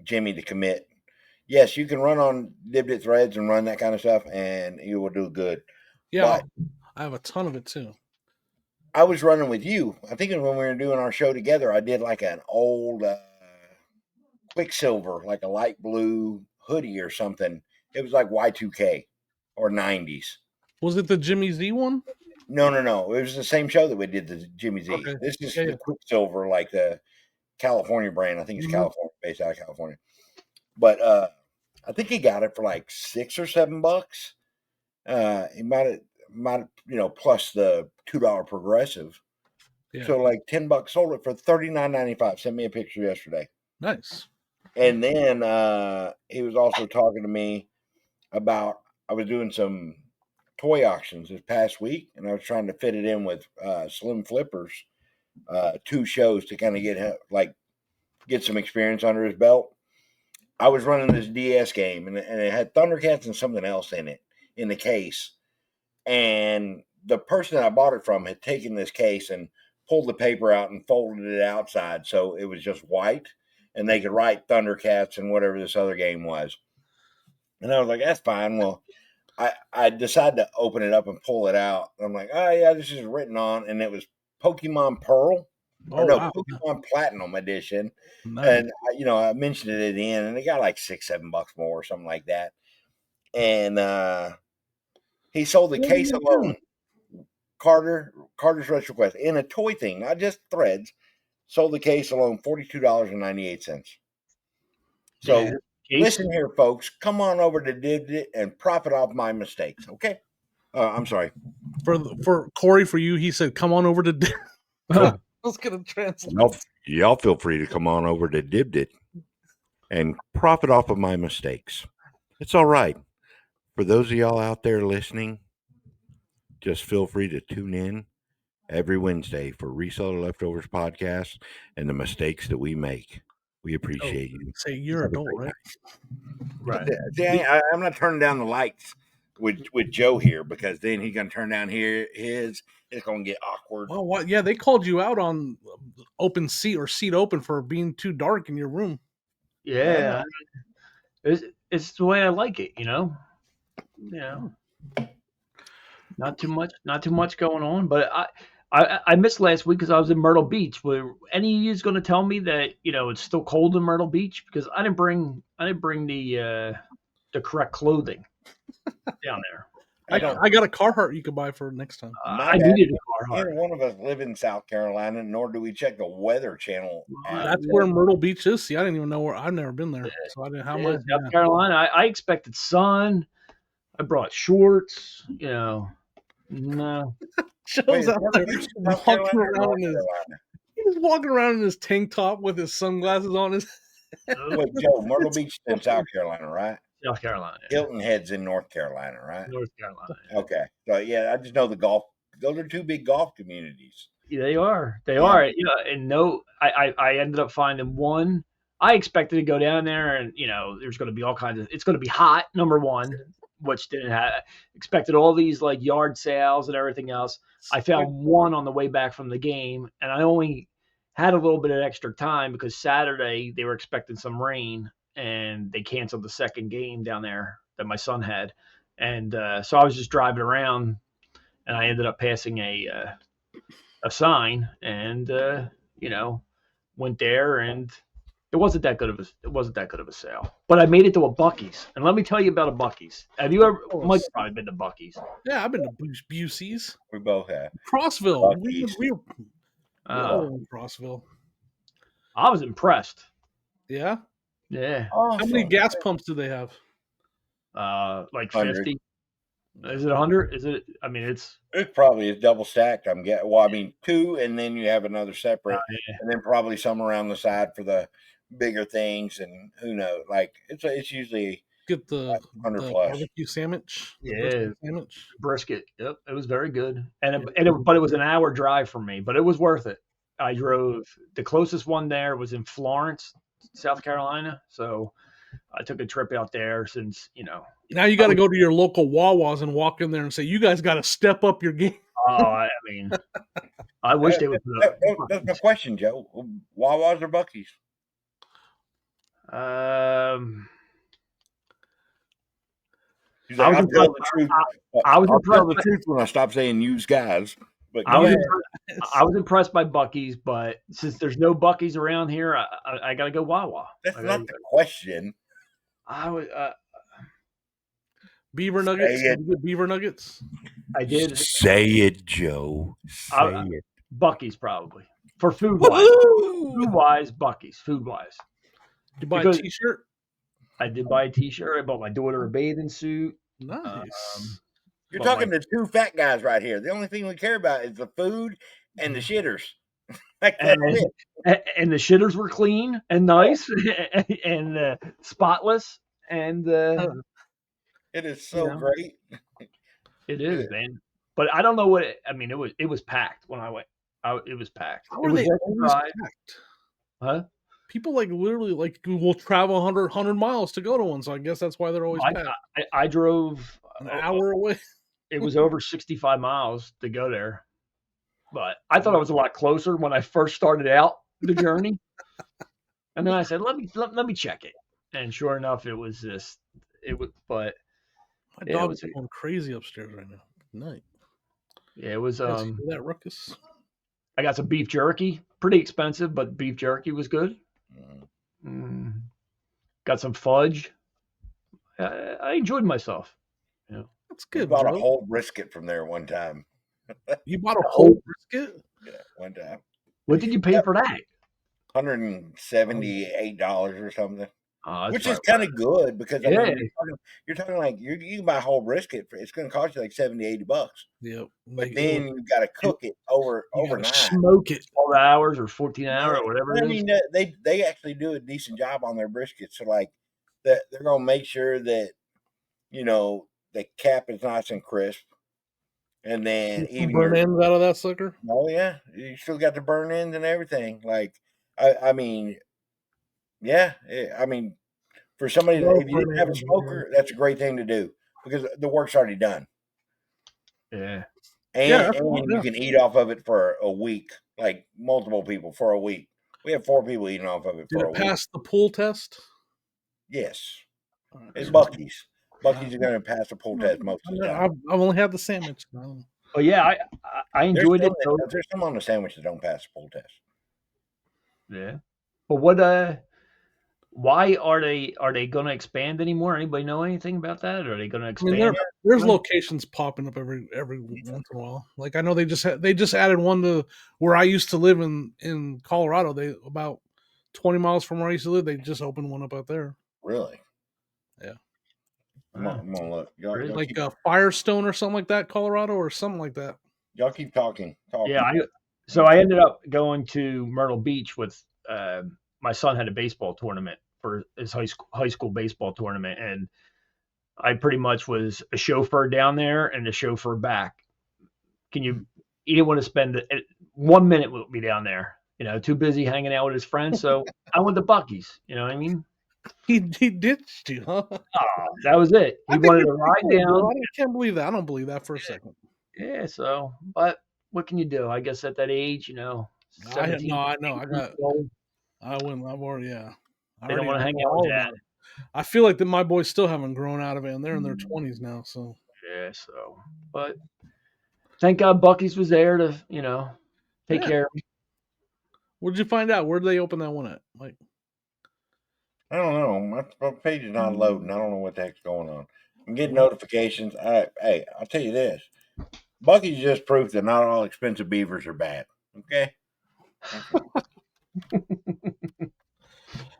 Jimmy to commit. Yes, you can run on Dibbed It threads and run that kind of stuff, and you will do good. Yeah, but I have a ton of it too. I was running with you. I think when we were doing our show together, I did like an old Quicksilver, like a light blue hoodie or something. It was like Y2K or 90s. Was it the Jimmy Z one? No. It was the same show that we did, the Jimmy Z. Okay. This is the Quicksilver, like the California brand. I think it's California, based out of California. But I think he got it for like $6 or $7. He might have, plus the $2 progressive. Yeah. So like $10. Sold it for $39.95. Sent me a picture yesterday. Nice. And then he was also talking to me about, I was doing some toy auctions this past week, and I was trying to fit it in with Slim Flippers, 2 shows to kind of get some experience under his belt. I was running this DS game, and it had Thundercats and something else in it, in the case. And the person that I bought it from had taken this case and pulled the paper out and folded it outside, so it was just white, and they could write Thundercats and whatever this other game was. And I was like, that's fine. Well, I decided to open it up and pull it out. I'm like, oh, yeah, this is written on. And it was Pokemon Pearl. Wow. Pokemon Platinum Edition. Nice. And, I mentioned it at the end, and it got like $6-7 more or something like that. And he sold the case alone. Carter's Retro Quest in a toy thing, not just threads. Sold the case alone, $42.98. So listen here, folks. Come on over to Dibbed It and profit off my mistakes. Okay. I'm sorry. For Corey, for you, he said, "Come on over to." I was gonna translate. Y'all feel free to come on over to Dibbed It and profit off of my mistakes. It's all right. For those of y'all out there listening, just feel free to tune in every Wednesday for Reseller Leftovers podcast and the mistakes that we make. We appreciate you. Say you're adult, right? Right. See, I'm not turning down the lights with Joe here, because then he's going to turn down it's going to get awkward. Well, what? Yeah, they called you out on open seat or seat open for being too dark in your room. Yeah. It's the way I like it, Not too much going on, but I missed last week because I was in Myrtle Beach. Were any of you going to tell me that it's still cold in Myrtle Beach? Because I didn't bring the correct clothing down there. I got a Carhartt you could buy for next time. I needed a Carhartt. Neither one of us live in South Carolina, nor do we check the Weather Channel. That's where Myrtle Beach is. See, I didn't even know where. I've never been there, so I didn't. How much? South Carolina. I expected sun. I brought shorts. No. Joe's out there walking around in his He's walking around in his tank top with his sunglasses on his. Wait, Joe, Myrtle Beach is in South Carolina, right? South Carolina. Yeah. Hilton Head's in North Carolina, right? North Carolina. Yeah. Okay. So yeah, I just know the golf. Those are two big golf communities. Yeah, they are. They Yeah. are. You know, and no, I ended up finding one. I expected to go down there, and there's going to be all kinds of. It's going to be hot. Number one, which didn't have. Expected all these like yard sales and everything else. I found one on the way back from the game, and I only had a little bit of extra time because Saturday they were expecting some rain, and they canceled the second game down there that my son had, and so I was just driving around, and I ended up passing a sign, and went there, and it wasn't that good of a sale. But I made it to a Buc-ee's, and let me tell you about a Buc-ee's. Have you ever? Mike's probably been to Buc-ee's. Yeah, I've been to Busey's. We both have. Crossville. Buc-ee's. We were in Crossville. I was impressed. Yeah. Yeah. Awesome. How many gas pumps do they have? Like 100. 50. Is it 100? Is it? I mean, it's probably is double stacked. I'm getting. Well, I mean, two, and then you have another separate, and then probably some around the side for the bigger things, and who knows? Like it's usually get the 100 plus barbecue sandwich. Yeah, sandwich. Brisket. Yep, it was very good, but it was an hour drive for me, but it was worth it. I drove. The closest one there was in Florence, South Carolina, so I took a trip out there since. Now you got to go to your local Wawas and walk in there and say, "You guys got to step up your game." Oh, I mean, I wish they would. That's my question, Joe. Wawas or Buc-ee's? He's like, I'll tell the truth. I'll tell the truth when I stop saying use guys. But I was impressed by Buc-ee's, but since there's no Buc-ee's around here, I got to go Wawa. That's not the question. I would. Beaver nuggets. Did you get beaver nuggets? I did. Say it, Joe. Say it. Buc-ee's probably for food wise. Food wise, Buc-ee's. Food wise. Did you buy a T-shirt? I did buy a T-shirt. I bought my daughter a bathing suit. Nice. You're talking to two fat guys right here. The only thing we care about is the food and the shitters. And the shitters were clean and nice and spotless. And it is so great. It is, man. But I don't know what it was packed when I went. It was packed. How are they always packed? Huh? People literally will travel 100 miles to go to one, so I guess that's why they're always packed. I drove an hour away. It was over 65 miles to go there, but I thought I was a lot closer when I first started out the journey. And then I said, let me check it, and sure enough, it was this. It was, but my dog is going crazy upstairs right now. Night. Yeah, it was. That ruckus. I got some beef jerky, pretty expensive, but beef jerky was good. Got some fudge. I enjoyed myself. Yeah, that's good. I bought a whole brisket from there one time. You bought a whole brisket? Yeah, one time. What did you pay for that? $178 or something. Which is kind of good because you're talking like you can buy a whole brisket it's going to cost you like $70-$80. Yep. But then you got to cook it overnight, smoke it 12 hours or 14 hours or whatever. I mean, they actually do a decent job on their briskets. So like that, they're going to make sure that the cap is nice and crisp, and then even burn ends out of that sucker. Oh yeah, you still got the burn ends and everything. Like I mean. Yeah, I mean, for somebody if you didn't have a smoker, that's a great thing to do because the work's already done. Yeah, and you can eat off of it for a week, like multiple people for a week. We have 4 people eating off of it for a week. Did it pass the pool test? Yes, it's Buc-ee's. Buc-ee's are going to pass the pool test most of the time. I've only had the sandwich. Oh yeah, I enjoyed it. There's some on the sandwich that don't pass the pool test. Yeah, but what? Why are they going to expand anymore? Anybody know anything about that? Are they going to expand? There's locations popping up every once in a while. Like I know they just added one to where I used to live in Colorado. They about 20 miles from where I used to live. They just opened one up out there. Really? Yeah. Come on, look. Y'all like Firestone or something like that, Colorado or something like that. Y'all keep talking. Yeah, So I ended up going to Myrtle Beach with my son had a baseball tournament for his high school baseball tournament, and I pretty much was a chauffeur down there and a chauffeur back. He didn't want to spend 1 minute with me down there. Too busy hanging out with his friends. So I went to Buc-ee's. You know what I mean? He ditched you, huh? Oh, that was it. He I think wanted it's to pretty ride cool, down. bro. I can't believe that. I don't believe that for a second. Yeah. So, but what can you do? I guess at that age, 17. I know. I wouldn't. I've already. Yeah. They don't want to I hang know out with all dad. about it. I feel like that my boys still haven't grown out of it, and they're in their 20s now. So Yeah. So, but thank God Buc-ee's was there to, take yeah. care of me. Where'd you find out? Where'd they open that one at? Like, I don't know. My page is not loading. I don't know what the heck's going on. I'm getting notifications. Hey, I'll tell you this. Buc-ee's just proof that not all expensive beavers are bad. Okay?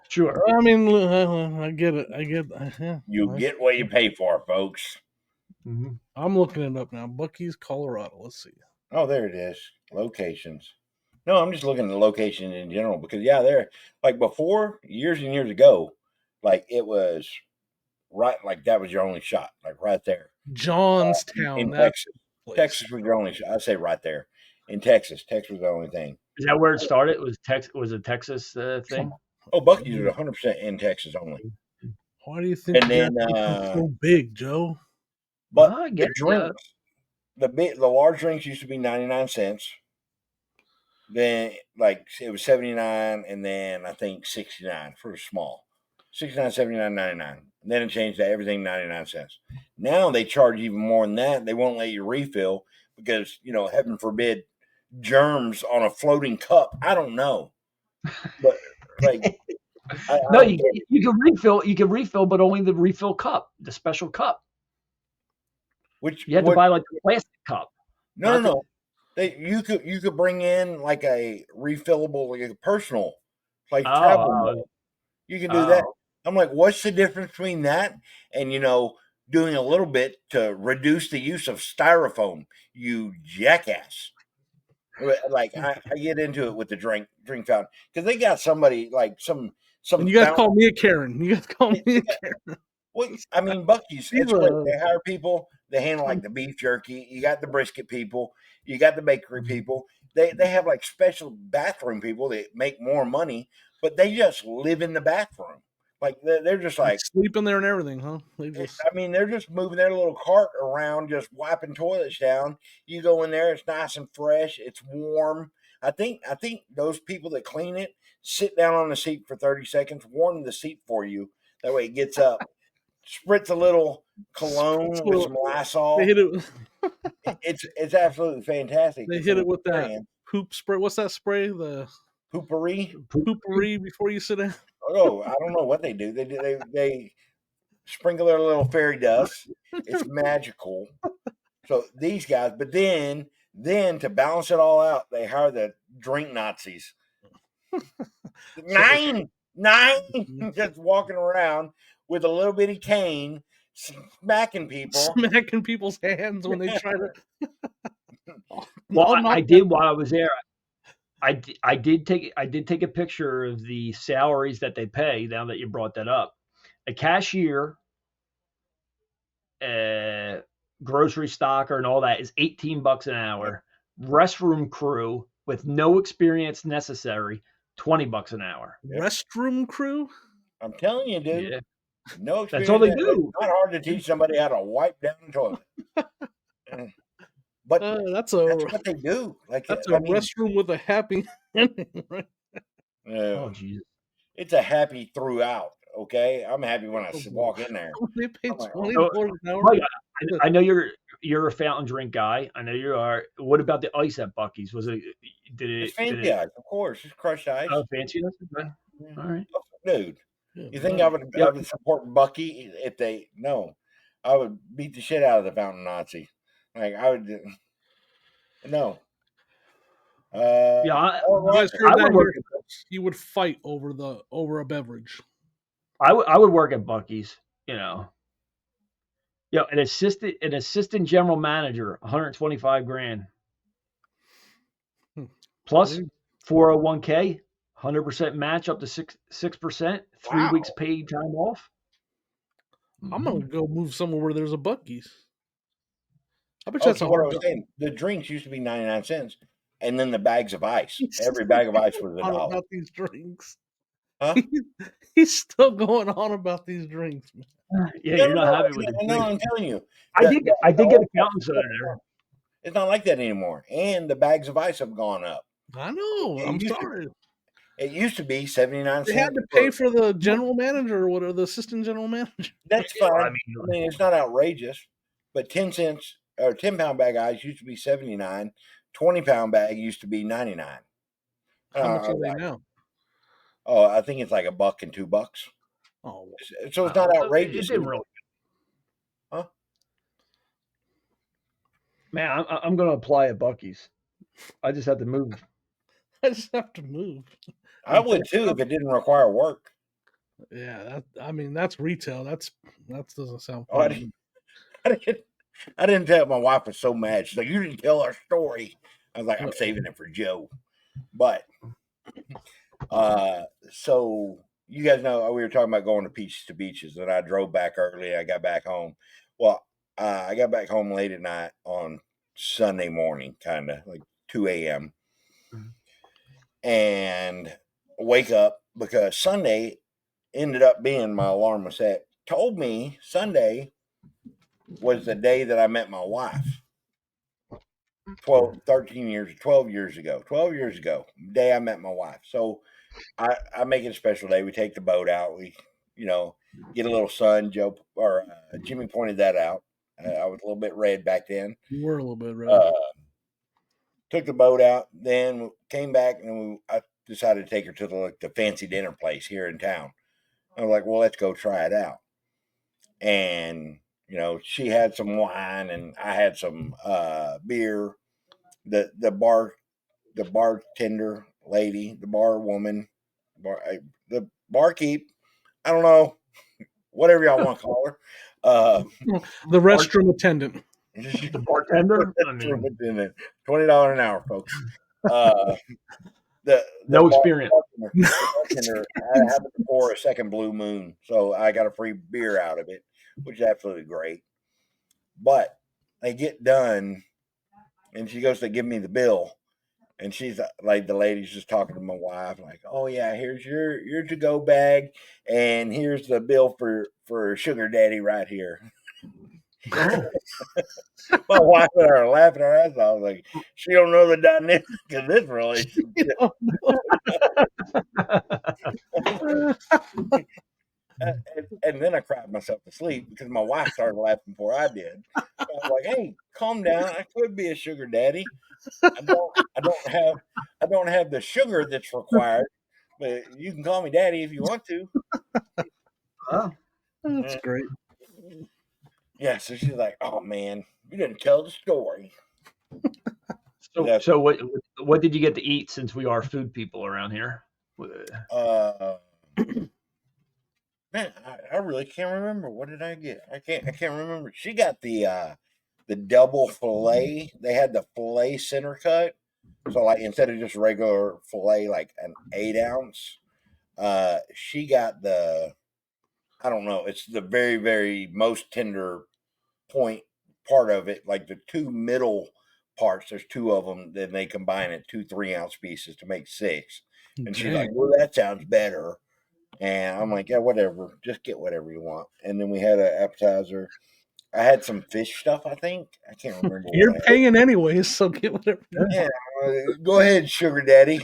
Sure. I mean, I get it. Yeah, You get what you pay for, folks. Mm-hmm. I'm looking it up now. Buc-ee's, Colorado. Let's see. Oh, there it is. Locations. No, I'm just looking at the location in general because they're like before, years and years ago, like it was right, like that was your only shot, like right there. Johnstown. In That's Texas. the place. Texas was your only shot. I'd say right there. In Texas. Texas was the only thing. Is that where it started? Was a Texas thing? Oh, Buc-ee's is 100% in Texas only. Why do you think And then so big, Joe? but I the get drinks, the large drinks used to be 99 cents. Then like it was 79 and then I think 69 for the small. 69, 79, 99. And then it changed to everything 99 cents. Now they charge even more than that. They won't let you refill because, heaven forbid, germs on a floating cup. I don't know. But like I No, don't you get it. you can refill. You can refill, but only the refill cup, the special cup. Which You have to buy like the plastic cup. no. You could bring in like a refillable, like a personal, like travel mug. You can do that. I'm like, what's the difference between that and doing a little bit to reduce the use of styrofoam? You jackass! Like I get into it with the drink fountain because they got somebody like some. And you guys fountain. call me a Karen. You guys call me a Karen. Well, I mean, Buc-ee's, it's great. They hire people. They handle like the beef jerky. You got the brisket people. You got the bakery people. They have like special bathroom people that make more money, but they just live in the bathroom. Like they're just They like, sleep in there and everything, huh? they're just moving their little cart around, just wiping toilets down. You go in there, it's nice and fresh. It's warm. I think those people that clean it sit down on the seat for 30 seconds, warm the seat for you. That way it gets up. Spritz a little cologne with some Lysol. They hit it. It's absolutely fantastic. They hit it with that poop spray. What's that spray? The poopery before you sit down. Oh, I don't know what they do. They sprinkle their little fairy dust. It's magical. So these guys, but then to balance it all out, they hire the drink Nazis. Nine, just walking around with a little bitty cane, smacking people's hands when they try to. Well, I did while I was there. I did take a picture of the salaries that they pay. Now that you brought that up, a cashier, grocery stocker, and all that is $18 an hour. Restroom crew with no experience necessary, $20 an hour. Restroom crew? I'm telling you, dude. Yeah. No experience. That's all they do. It's not hard to teach somebody how to wipe down the toilet. But that's what they do. Like that's a restroom with a happy ending, right? Oh, Jesus. It's a happy throughout. Okay, I'm happy when I walk in there. They pay $20 an hour. I know you're a fountain drink guy. I know you are. What about the ice at Buc-ee's? It's fancy ice, of course. It's crushed ice. Oh, fancy ice. Okay. All right, dude. You think I would support Buc-ee if they? No, I would beat the shit out of the fountain Nazi. Like I would. No. I would work. You would fight over a beverage. I would work at Buc-ee's. An assistant general manager, $125,000. Plus 401k, 100% match up to 6%, 3 Wow. weeks paid time off. I'm gonna go move somewhere where there's a Buc-ee's. I bet you Oh, that's so a what I hard was job. saying, the drinks used to be 99 cents, and then the bags of ice. Every bag of ice was On $1. about these drinks. Huh? He's still going on about these drinks, man. Yeah, No, you're not no, happy with the no, drinks. I'm telling you. I did The get old a fountain soda there. it's not like that anymore. And the bags of ice have gone up. I know. It I'm used to, sorry. it used to be 79 They had cents to pay for for the general manager or whatever, the assistant general manager. that's Yeah, fine. I I mean, mean, it's not outrageous, but 10 cents or 10-pound bag of ice used to be 79. 20-pound bag used to be 99. How much I are was they like, now? oh, I think it's like $1 and $2. Oh, So it's not it outrageous didn't anymore. really. Huh? Man, I'm going to apply at Buc-ee's. I just have to move. I just have to move. I would too if it didn't require work. Yeah, that's retail. That doesn't sound Oh, fun. I didn't tell my wife was so mad. She's like, "You didn't tell our story." I was like, "I'm saving it for Joe." But so you guys know we were talking about going to beaches, and I drove back early. I got back home. Well, I got back home late at night on Sunday morning, kind of like 2 a.m. and wake up because Sunday ended up being my alarm was set. Told me Sunday was the day that I met my wife. 12 years ago, day I met my wife. So I make it a special day. We take the boat out. We, get a little sun. Jimmy pointed that out. I was a little bit red back then. You were a little bit red. Took the boat out, then came back, and I decided to take her to the fancy dinner place here in town. I was like, well, let's go try it out. And she had some wine, and I had some beer. The bartender lady, the bar woman, the barkeep, I don't know, whatever y'all want to call her. The restroom attendant. The bartender? I mean, attendant, $20 an hour, folks. The no experience. bartender, I happened to pour a second Blue Moon, so I got a free beer out of it, which is absolutely great. But they get done, and she goes to give me the bill. And she's like, the lady's just talking to my wife, like, "Oh yeah, here's your to go bag, and here's the bill for sugar daddy right here." Oh. My wife and I are laughing our ass off. Like, she don't know the dynamic of this relationship. And then I cried myself to sleep because my wife started laughing before I did. I was like, "Hey, calm down. I could be a sugar daddy. I don't have the sugar that's required, but you can call me daddy if you want to." Oh. That's great. Yeah, so she's like, "Oh man, you didn't tell the story." So what did you get to eat since we are food people around here? Man, I really can't remember. What did I get? I can't remember. She got the double fillet. They had the fillet center cut. So like instead of just regular fillet, like an 8-ounce, she got I don't know, it's the very, very most tender part of it, like the two middle parts. There's two of them. Then they combine it 2 3-ounce pieces to make 6. And she's like, "Well, that sounds better." And I'm like, "Yeah, whatever. Just get whatever you want." And then we had an appetizer. I had some fish stuff, I think. I can't remember. You're paying anyways, so get whatever. Yeah, go ahead, sugar daddy.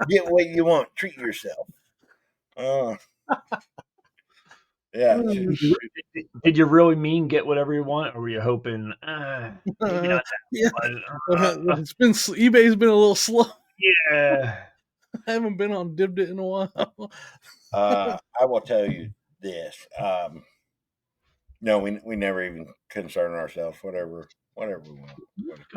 Get what you want. Treat yourself. Yeah. Did you really mean get whatever you want, or were you hoping maybe not that? Yeah. But, eBay's been a little slow. yeah. I haven't been on Dibbed It in a while. I will tell you this. No, we never even concern ourselves. Whatever we want.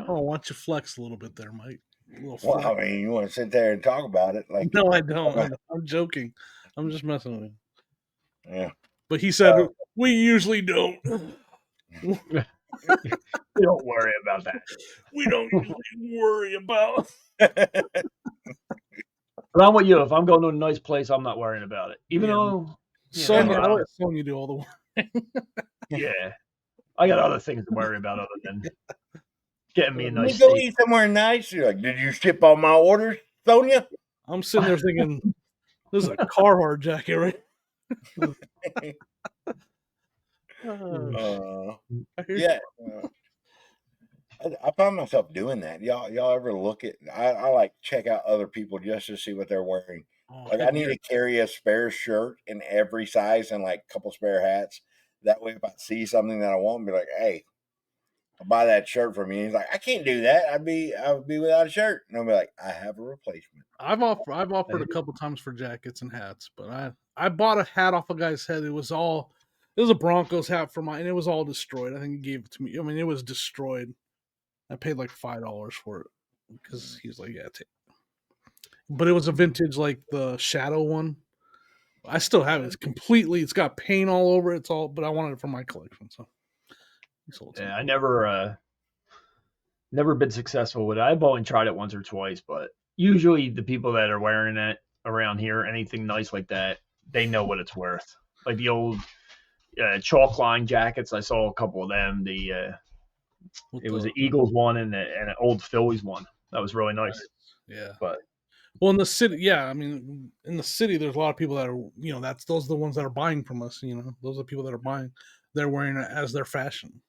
Oh, why don't you flex a little bit there, Mike? Well, I mean, you want to sit there and talk about it? Like, no, I don't. I'm joking. I'm just messing with him. Yeah. But he said we usually don't. We don't worry about that. We don't usually worry about. But I'm with you. If I'm going to a nice place, I'm not worrying about it. Even Yeah. though, Sonya, I let Sonya do all the work. yeah, I got other things to worry about other than getting me a Let me nice go steak. eat somewhere nice. You're like, did you ship all my orders, Sonia? I'm sitting there thinking, this is a Carhartt jacket, right? Yeah. I find myself doing that. Y'all ever look at? I like check out other people just to see what they're wearing. Like I need to carry a spare shirt in every size and like a couple spare hats. That way, if I see something that I want, I'll be like, "Hey, I'll buy that shirt from you." He's like, "I can't do that. I would be without a shirt." And I'll be like, "I have a replacement." I've offered a couple times for jackets and hats, but I bought a hat off a guy's head. It was a Broncos hat for mine, and it was all destroyed. I think he gave it to me. I mean, it was destroyed. I paid like $5 for it because he's like, yeah, take it. But it was a vintage, like the Shadow one. I still have it. It's completely. It's got paint all over it. It's all, but I wanted it for my collection, so he sold it. Yeah, I never been successful with it. I've only tried it once or twice, but usually the people that are wearing it around here, anything nice like that, they know what it's worth. Like the old chalk line jackets, I saw a couple of them. It was an Eagles one and an old Phillies one. That was really nice. Yeah, but well, in the city, yeah, I mean, in the city, there's a lot of people that are, those are the ones that are buying from us. Those are the people that are buying. They're wearing it as their fashion.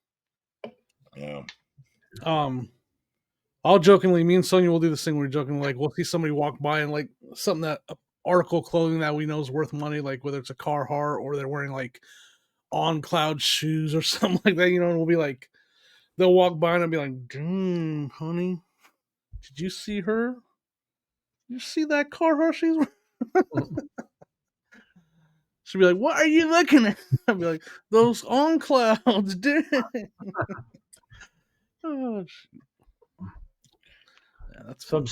Yeah. All jokingly, me and Sonya will do this thing where we're joking, like we'll see somebody walk by and like something that article clothing that we know is worth money, like whether it's a Carhartt or they're wearing like On Cloud shoes or something like that, and we'll be like, they'll walk by and I'll be like, honey, did you see her? You see that Carhartt she's wearing? She'll be like, what are you looking at? I'll be like, those On Clouds, dude. Oh, yeah, that's so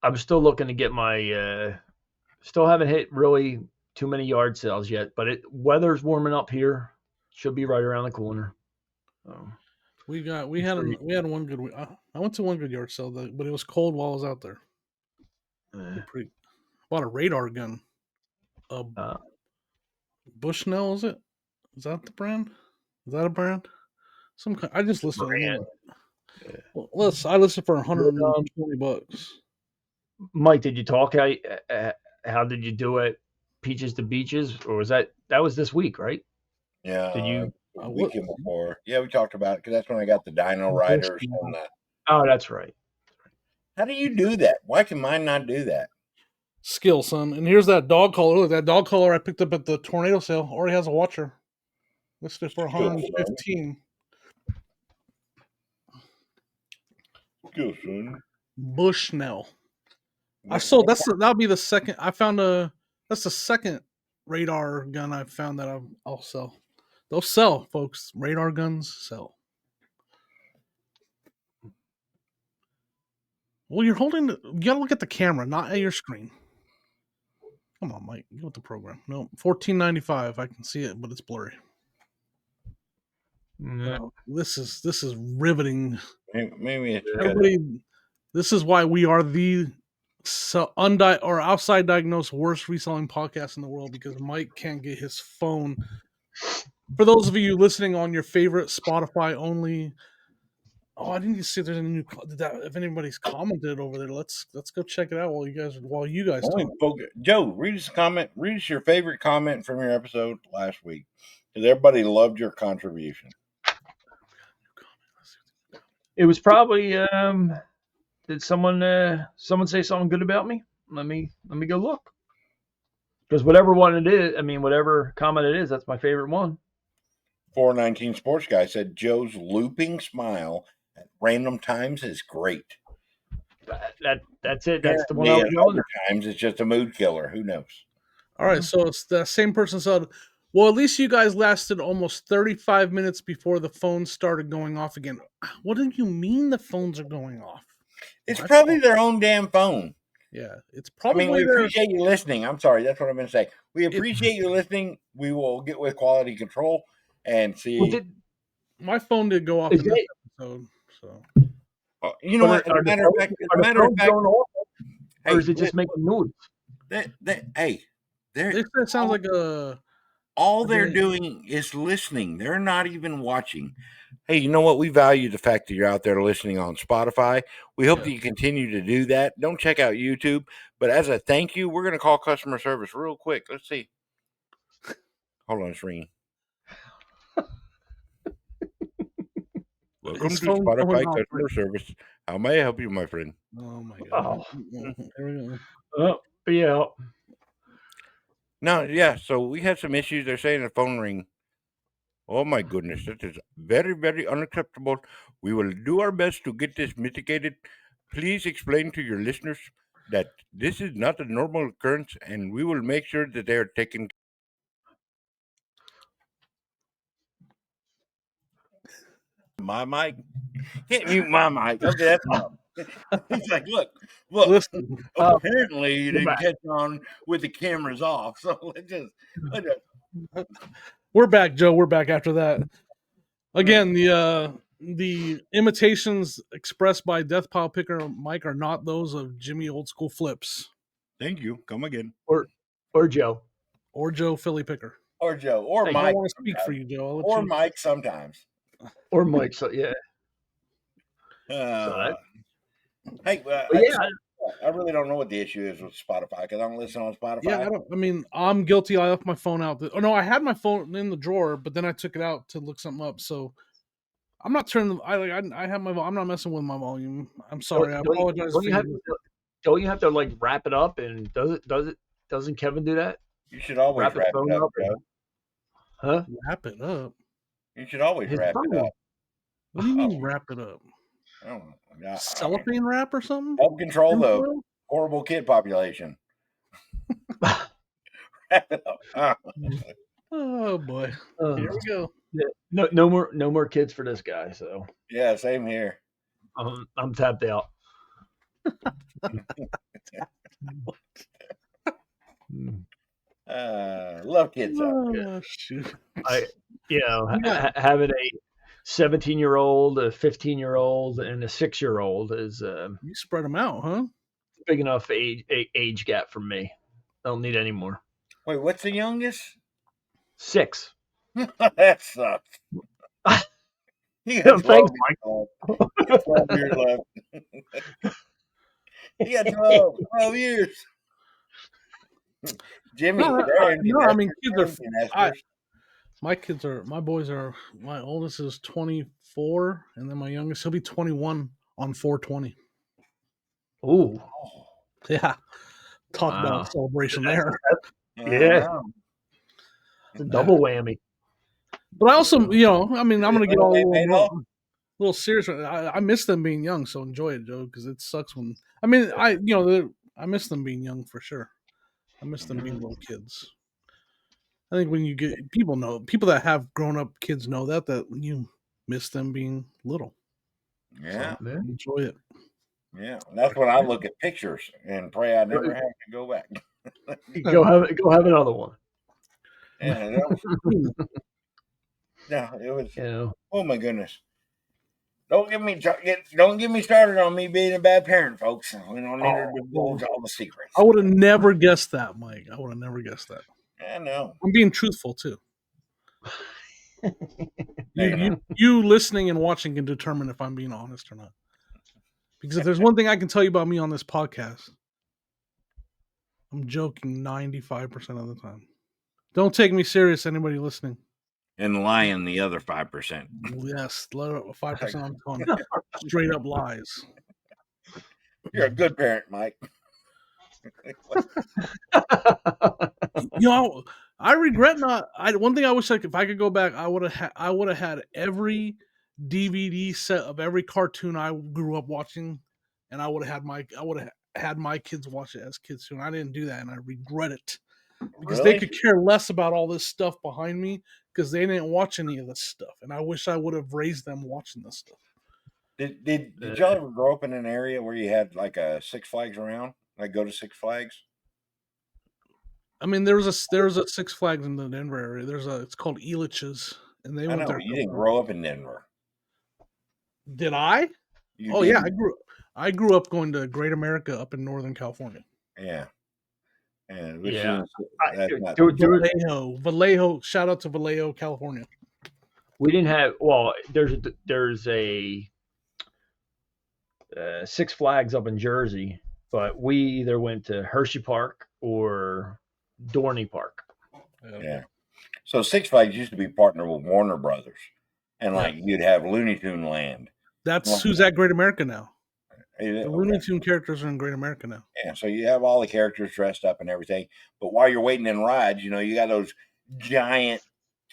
I'm still looking to get my still haven't hit really too many yard sales yet, but weather's warming up here. Should be right around the corner. We had one good. I went to one good yard sale, but it was cold while I was out there. Bought a radar gun. Bushnell, is it? Is that the brand? Is that a brand? Some kind. I just listed it. Yeah. Well, I listed for $120. Mike, did you talk? How did you do it? Peaches to Beaches, or was that was this week, right? Yeah. Did you? Weekend before. Yeah, we talked about it because that's when I got the Dino Riders and that. Oh, that's right. How do you do that? Why can mine not do that? Skill, son. And here's that dog collar. Look, that dog collar I picked up at the tornado sale already has a watcher. Listed for $115. Skill, son. Bushnell. I sold. That'll be the second. That's the second radar gun I've found that I'll sell. They'll sell, folks. Radar guns sell. Well, you're holding. You gotta look at the camera, not at your screen. Come on, Mike. Get with the program. No, $14.95. I can see it, but it's blurry. No, this is riveting. Maybe everybody. This is why we are the outside diagnosed worst reselling podcast in the world, because Mike can't get his phone. For those of you listening on your favorite Spotify only, I didn't see if there's any new. If anybody's commented over there, let's go check it out while you guys talk. Joe, read us a comment. Read us your favorite comment from your episode last week, because everybody loved your contribution. It was probably did someone say something good about me? Let me go look. Because whatever one it is, whatever comment it is, that's my favorite one. 419 Sports Guy said Joe's looping smile at random times is great. That's it. That's the one I was going. Other times it's just a mood killer. Who knows? All right, so it's the same person said, well, at least you guys lasted almost 35 minutes before the phone started going off again. What do you mean the phones are going off? It's probably their own damn phone. Yeah, it's probably. we appreciate you listening. I'm sorry, that's what I'm going to say. We appreciate you listening. We will get with quality control and see. My phone did go off Is in this it- episode, so You know what? As Are a the matter of phones, fact, are the phones going off, or hey, is it just making noise? hey, they they're said it sounds like a. all Are they're they- doing is listening. They're not even watching. Hey, you know what? We value the fact that you're out there listening on Spotify. We hope that you continue to do that. Don't check out YouTube, but as a thank you, we're going to call customer service real quick. Let's see. Hold on, it's ringing. Welcome His to phone's going Spotify off customer service. How may I help you, my friend? Oh my god! Oh, Here we go. oh yeah. No, yeah. So we had some issues. They're saying the phone ring. Oh my goodness, that is very, very unacceptable. We will do our best to get this mitigated. Please explain to your listeners that this is not a normal occurrence, and we will make sure that they are taken. My mic. Can't mute my mic. Okay, that's enough. He's like, look. Listen, Apparently, you go didn't back. catch on with the cameras off. So let's just we're back, Joe. We're back after that. Again, the imitations expressed by Death Pile Picker Mike are not those of Jimmy Old School Flips thank you. Come again. Or Joe. or Joe Philly Picker. Or Joe. Or Hey, I don't Mike. want to speak for you, Joe. I'll let Or you. Mike sometimes. Or Mike. So yeah. Hey, But yeah, I really don't know what the issue is with Spotify because I don't listen on Spotify. Yeah, I mean, I'm guilty. I left my phone out. Oh no, I had my phone in the drawer, but then I took it out to look something up. So I'm not turning. I have my. I'm not messing with my volume. I'm sorry. I apologize. Don't you have to like wrap it up? And doesn't Kevin do that? You should always Wrap his wrap phone it up, up, bro. Huh? Wrap it up. You should always His wrap it phone. up. What do you mean wrap it up? I don't know. I mean, Cellophane wrap or something? help control the Tinfoil? horrible kid population. Wrap it up. Oh boy. Here we go. Yeah, no more kids for this guy. So Yeah, same here. I'm tapped out. Love kids though. Oh shoot. Having a 17-year-old, a 15-year-old, and a 6-year-old is You spread them out, huh? big enough age gap for me. I don't need any more. Wait, what's the youngest? 6. That sucks. You got 12 Thanks, years left. You got 12 years left. You got 12 years. Jimmy, I mean, kids are. My boys are. My oldest is 24, and then my youngest he'll be 21 on 420. Ooh, Yeah, talk Wow. about a celebration there. Yeah. It's a double whammy. But I also, I mean, I'm gonna get all Little little serious. I miss them being young, so enjoy it, Joe, because it sucks when. I mean, I miss them being young for sure. I miss them being little kids. I think when you get people that have grown up kids know that you miss them being little. Yeah. So, enjoy it. Yeah. That's when I look at pictures and pray I never have to go back. Go have another one. Yeah. It was. Oh my goodness. Don't get me started on me being a bad parent, folks. We don't need to divulge all the secrets. I would have never guessed that, Mike. I would have never guessed that. I know. I'm being truthful too. You listening and watching can determine if I'm being honest or not. Because if there's one thing I can tell you about me on this podcast, I'm joking 95% of the time. Don't take me serious, anybody listening. And lying the other 5%. Yes, 5% I'm telling you. Straight up lies. You're a good parent, Mike. I regret not. One thing I wish if I could go back, I would have had every DVD set of every cartoon I grew up watching, and I would have had my kids watch it as kids too. And I didn't do that, and I regret it because they could care less about all this stuff behind me because they didn't watch any of this stuff, and I wish I would have raised them watching this stuff. Did y'all ever grow up in an area where you had like a Six Flags around? Like go to Six Flags? I mean, there's a Six Flags in the Denver area. It's called Elitch's and they I went know there. you didn't grow up in Denver. Did I? You Oh yeah, didn't. I grew up going to Great America up in Northern California. Yeah. And which Yeah. is that's not. Vallejo. Shout out to Vallejo, California. We didn't have. Well, there's a Six Flags up in Jersey, but we either went to Hershey Park or Dorney Park. Yeah. So Six Flags used to be partnered with Warner Brothers, and like you'd have Looney Tune Land. That's who's at Great America now. The The Looney Tune characters are in Great America now. Yeah, so you have all the characters dressed up and everything. But while you're waiting in rides, you got those giant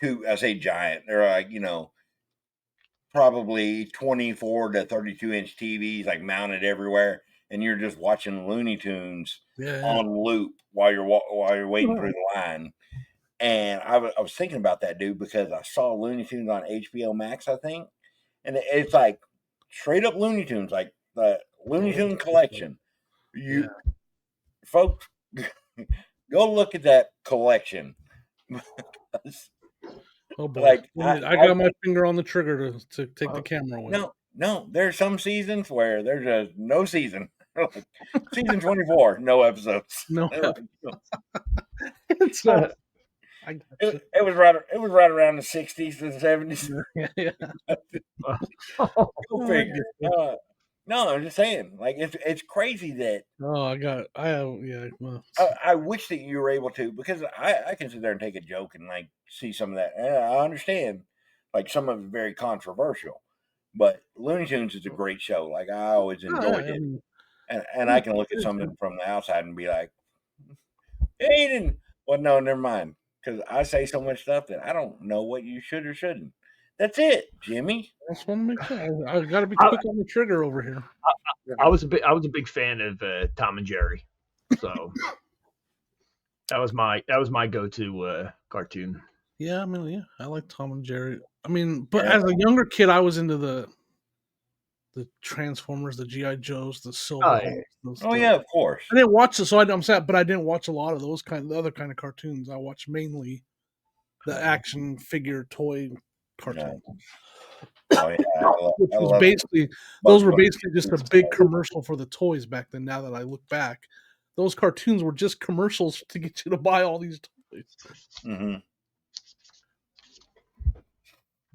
I say giant, they're like, probably 24 to 32-inch TVs like mounted everywhere, and you're just watching Looney Tunes on loop while you're waiting through the line. And I was thinking about that, dude, because I saw Looney Tunes on HBO Max, I think, and it's like straight up Looney Tunes, like the Looney Tune collection. Folks, go look at that collection. Oh boy! Like I got my finger on the trigger to take the camera away. No, there's some seasons where there's just no season. Season 24, no episodes. No, It's it was right. It was right around the 60s and 70s. Go figure. No, I'm just saying. Like it's crazy that. Well, I wish that you were able to, because I can sit there and take a joke and like see some of that. I understand, like some of it's very controversial, but Looney Tunes is a great show. Like I always enjoyed it, and I can look at something from the outside and be like, "Hey, didn't." Well, no, never mind, because I say so much stuff that I don't know what you should or shouldn't. That's it, Jimmy. I just want to make sure. I got to be quick on the trigger over here. I was a big fan of Tom and Jerry, so that was my go-to cartoon. Yeah, I like Tom and Jerry. But as a younger kid, I was into the Transformers, the G.I. Joes, the Silver. Yeah, of course. I didn't watch it, so I'm sad, but I didn't watch a lot of those the other kind of cartoons. I watched mainly the action figure toy cartoons. Oh yeah, those were basically just a big commercial for the toys back then. Now that I look back, those cartoons were just commercials to get you to buy all these toys. Mm-hmm.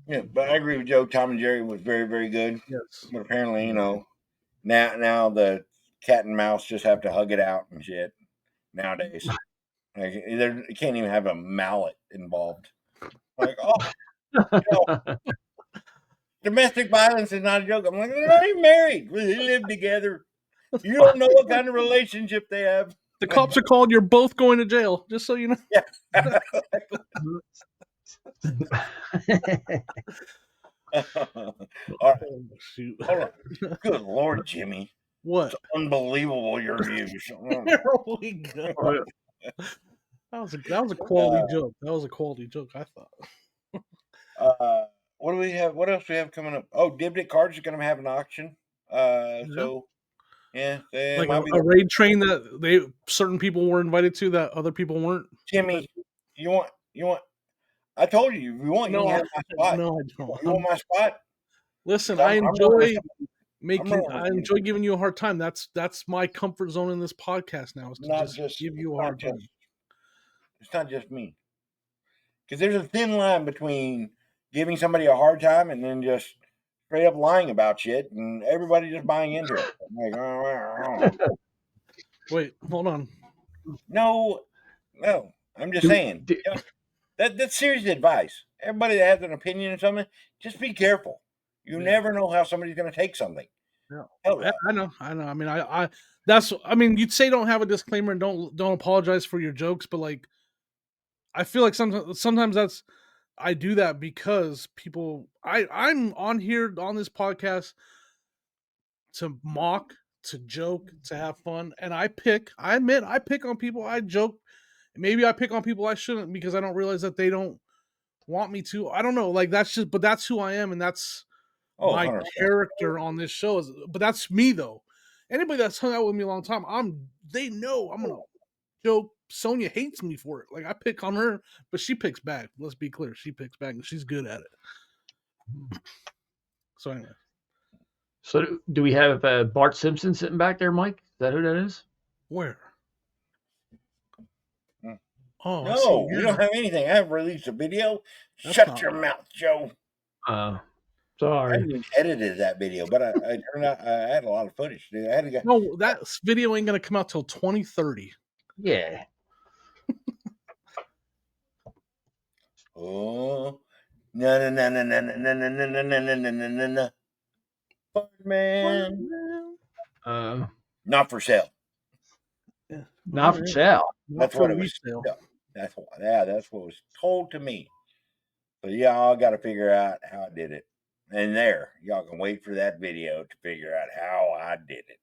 Yeah, but I agree with Joe. Tom and Jerry was very, very good. Yes, but apparently, now the cat and mouse just have to hug it out and shit nowadays. Like, you can't even have a mallet involved. Like, domestic violence is not a joke. I'm like, they're not even married. They live together. You don't know what kind of relationship they have. The cops are called. You're both going to jail, just so you know. Yeah. All right. Shoot. Hold on. Good Lord, Jimmy. What? It's unbelievable, your views. There we go. That was a quality joke. That was a quality joke, I thought. What do we have? What else do we have coming up? Oh, Dibdit Cards is going to have an auction. So, yeah. Like a raid train that certain people were invited to that other people weren't. Jimmy, you want? I told you, if you want, you can have my spot. No, I don't. You want my spot? Listen, I enjoy giving you a hard time. That's my comfort zone in this podcast now, is to just give you a hard time. It's not just me. Because there's a thin line between giving somebody a hard time and then just straight up lying about shit and everybody just buying into it. Like, Wait, hold on. No, I'm just saying. That's serious advice. Everybody that has an opinion on something, just be careful. You never know how somebody's going to take something. Yeah. I know. You'd say don't have a disclaimer and don't apologize for your jokes, but like, I feel like sometimes I do that because people. I'm on here on this podcast to mock, to joke, to have fun, and I admit I pick on people. I joke. Maybe I pick on people I shouldn't because I don't realize that they don't want me to. I don't know. Like that's who I am, and that's my 100%. character on this show. But that's me though. Anybody that's hung out with me a long time, they know I'm gonna Joe, Sonia hates me for it. Like I pick on her, but she picks back. Let's be clear, she picks back, and she's good at it. So anyway, So do we have Bart Simpson sitting back there, Mike? Is that who that is? where? Oh, I see. No, we don't have anything. I haven't released a video. That's Shut not your right. mouth, Joe. I Sorry. haven't even edited that video, but I turned out I had a lot of footage, dude. I had to go. No, that video ain't gonna come out till 2030. Yeah. Oh, no, man. Not for sale. Yeah. Not for sale. Not That's for what it was. resale. That's what was told to me. So y'all got to figure out how I did it. And there, y'all can wait for that video to figure out how I did it.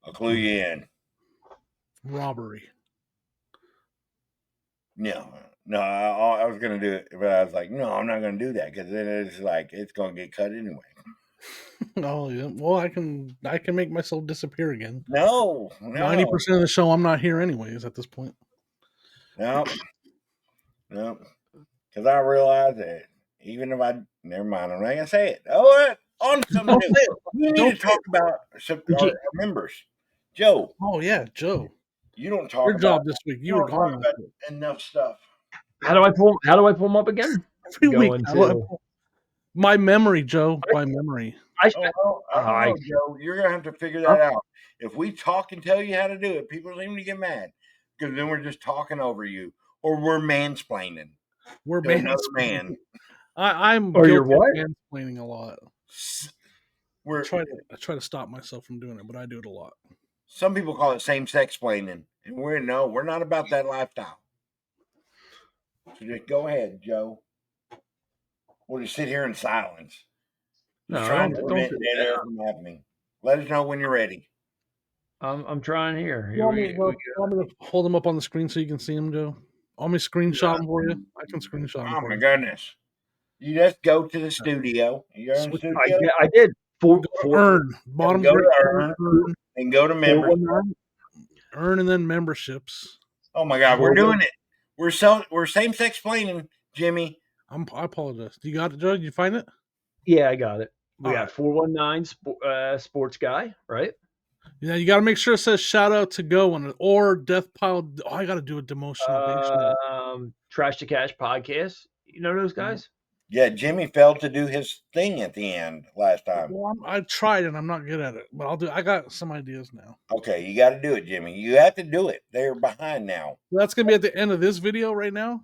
I'll clue you in. Robbery. No, I was gonna do it, but I was like, no, I'm not gonna do that because then it's like it's gonna get cut anyway. Oh yeah. Well, I can make myself disappear again. No. 90% of the show, I'm not here anyways at this point. No. Because I realized that even if never mind, I'm not gonna say it. Oh, on something new. We need to talk about our members, Joe. Oh yeah, Joe. You don't talk Your about job this week. You were gone about enough stuff. How do I pull them up again? every week. My memory, Joe. By memory. I don't know, Joe. You're gonna have to figure that out. If we talk and tell you how to do it, people seem to get mad because then we're just talking over you, or we're mansplaining. We're another man. I'm or you're guilty of mansplaining a lot. I try to stop myself from doing it, but I do it a lot. Some people call it same-sex plaining, and we're not about that lifestyle. So just go ahead, Joe. We'll just sit here in silence. Just trying to prevent dead air from happening. Let us know when you're ready. I'm trying here. You want me to hold them up on the screen so you can see them, Joe? Want me to screenshot them for you? I can screenshot them. Oh my goodness! You just go to the studio. You're in the studio. I did. Earn bottom. Go to earn and go to membership. Earn and then memberships. Oh my God, we're doing it. We're same-sex plaining, Jimmy. I apologize. You got it, Joe? Did you find it? Yeah, I got it. We got 419 Sports Guy, right? Yeah, you got to make sure it says shout out to go on it or Death Pile. Oh, I got to do a Demotivational. Trash to Cash podcast. You know those guys? Yeah, Jimmy failed to do his thing at the end last time. Well, I tried and I'm not good at it, but I'll do. I got some ideas now. Okay, you got to do it, Jimmy. You have to do it. They're behind now. That's gonna be at the end of this video right now.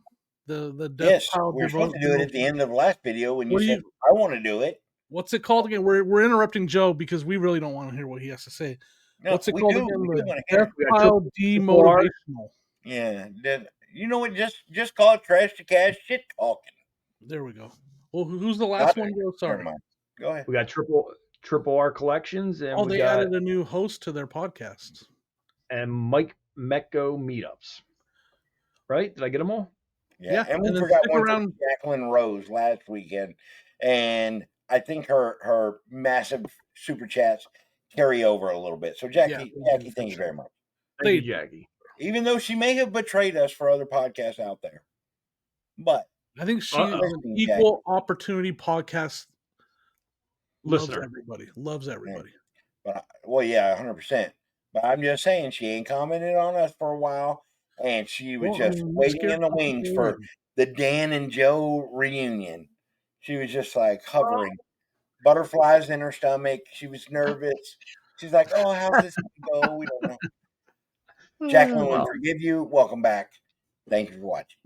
The Death Pile. We're supposed to do it at the end of the last video when you said I want to do it. What's it called again? We're interrupting Joe because we really don't want to hear what he has to say. No, what's it called again? The Death Pile Demotivational. Yeah, you know what? Just call it Trash to Cash shit talking. There we go. Well, who's the last one, Joe? Sorry. Go ahead. We got Triple R Collections, and they added a new host to their podcast. And Mike Mecco Meetups. Right? Did I get them all? Yeah. And we forgot one from Jacqueline Rose last weekend, and I think her massive super chats carry over a little bit. So Jackie, thank you very much. Thank you, Jackie. Even though she may have betrayed us for other podcasts out there, but I think she's an equal opportunity podcast listener. Loves everybody. But 100%. But I'm just saying, she ain't commented on us for a while, and she was just waiting in the wings for the Dan and Joe reunion. She was just like hovering, butterflies in her stomach. She was nervous. She's like, "Oh, how's this going to go? We don't know." Jacqueline will forgive you. Welcome back. Thank you for watching.